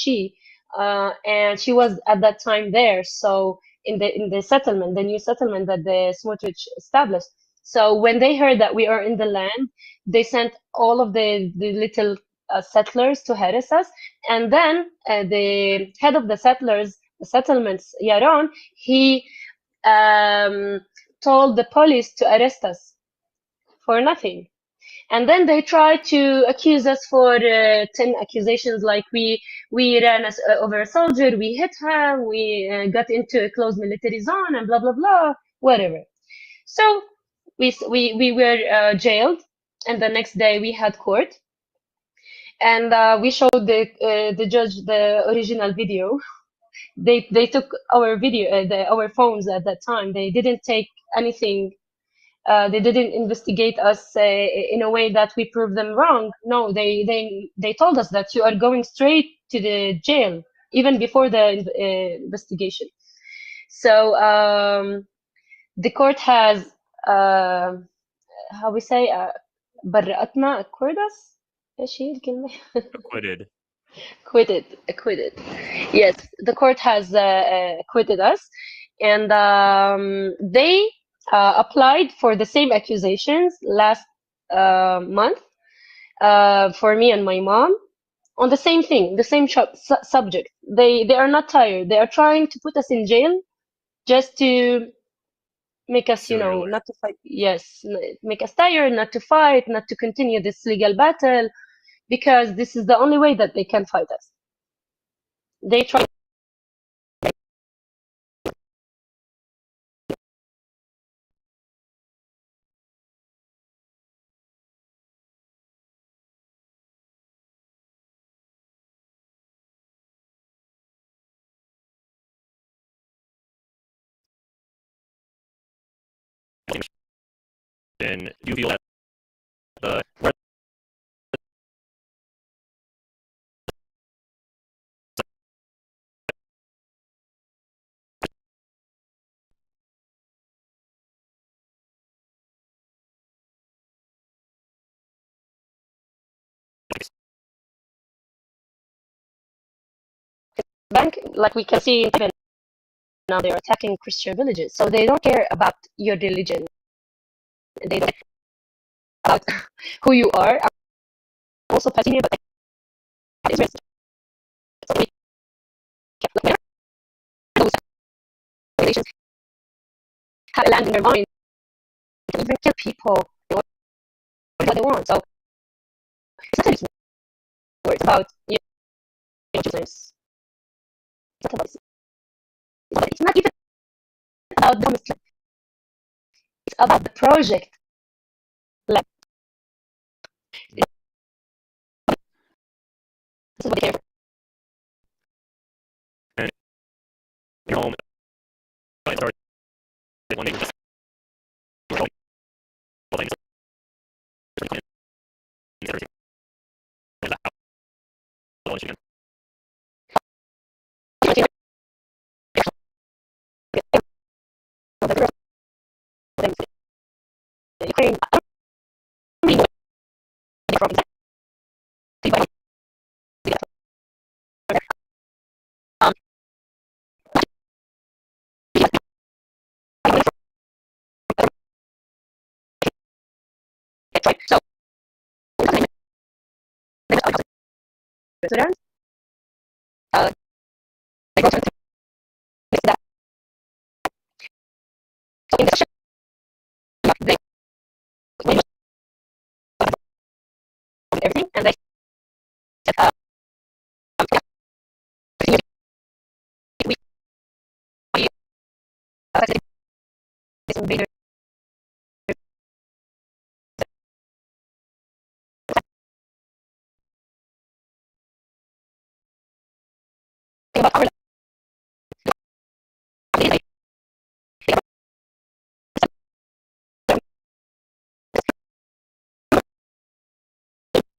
and she was at that time there. So in the settlement, the new settlement that the Smotrich established. So when they heard that we are in the land, they sent all of the little settlers to harass us. And then the head of the settlements, Yaron, he told the police to arrest us for nothing. And then they tried to accuse us for 10 accusations, like we ran over a soldier, we hit him, we got into a closed military zone, and blah, blah, blah, whatever. So we were jailed, and the next day we had court, and we showed the judge the original video. They took our video, our phones at that time. They didn't take anything. They didn't investigate us in a way that we proved them wrong. No, they told us that you are going straight to the jail even before the investigation. So the court has how we say برأتنا acquitted us. ايش هي الكلمة؟ acquitted. Yes, the court has acquitted us, and they applied for the same accusations last month for me and my mom on the same thing, the same subject. They are not tired. They are trying to put us in jail just to make us, not to fight. Yes, make us tired, not to fight, not to continue this legal battle, because this is the only way that they can fight us. They try. And you feel that bank, like we can see even now, they're attacking Christian villages. So they don't care about your religion. They don't care about who you are. I'm also Palestinian, but Israel. So we like, those relations have a land in their mind. They can even kill people. They want what they want. So it's not really words about Muslims. It's not even about the Muslim. It's about the project. Like, this is what they care for. And your home, I started one day with just Michigan. Ukraine. So, residents, they go to that. So in the session, they everything, and they said, we affected this invader. About our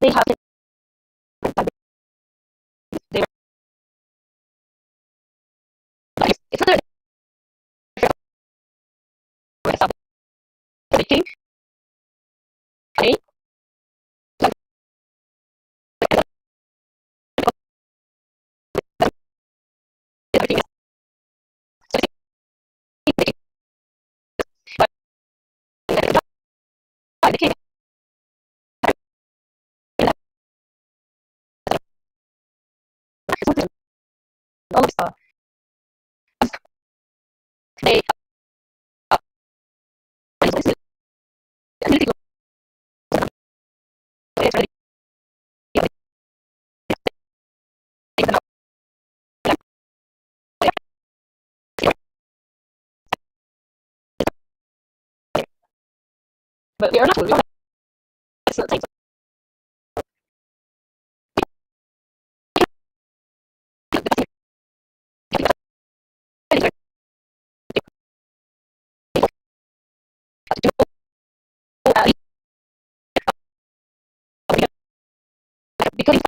they have it. They were, it's not a king. Okay. Everything the king. All of stuff. They but we are not. We are not. It's not safe. Because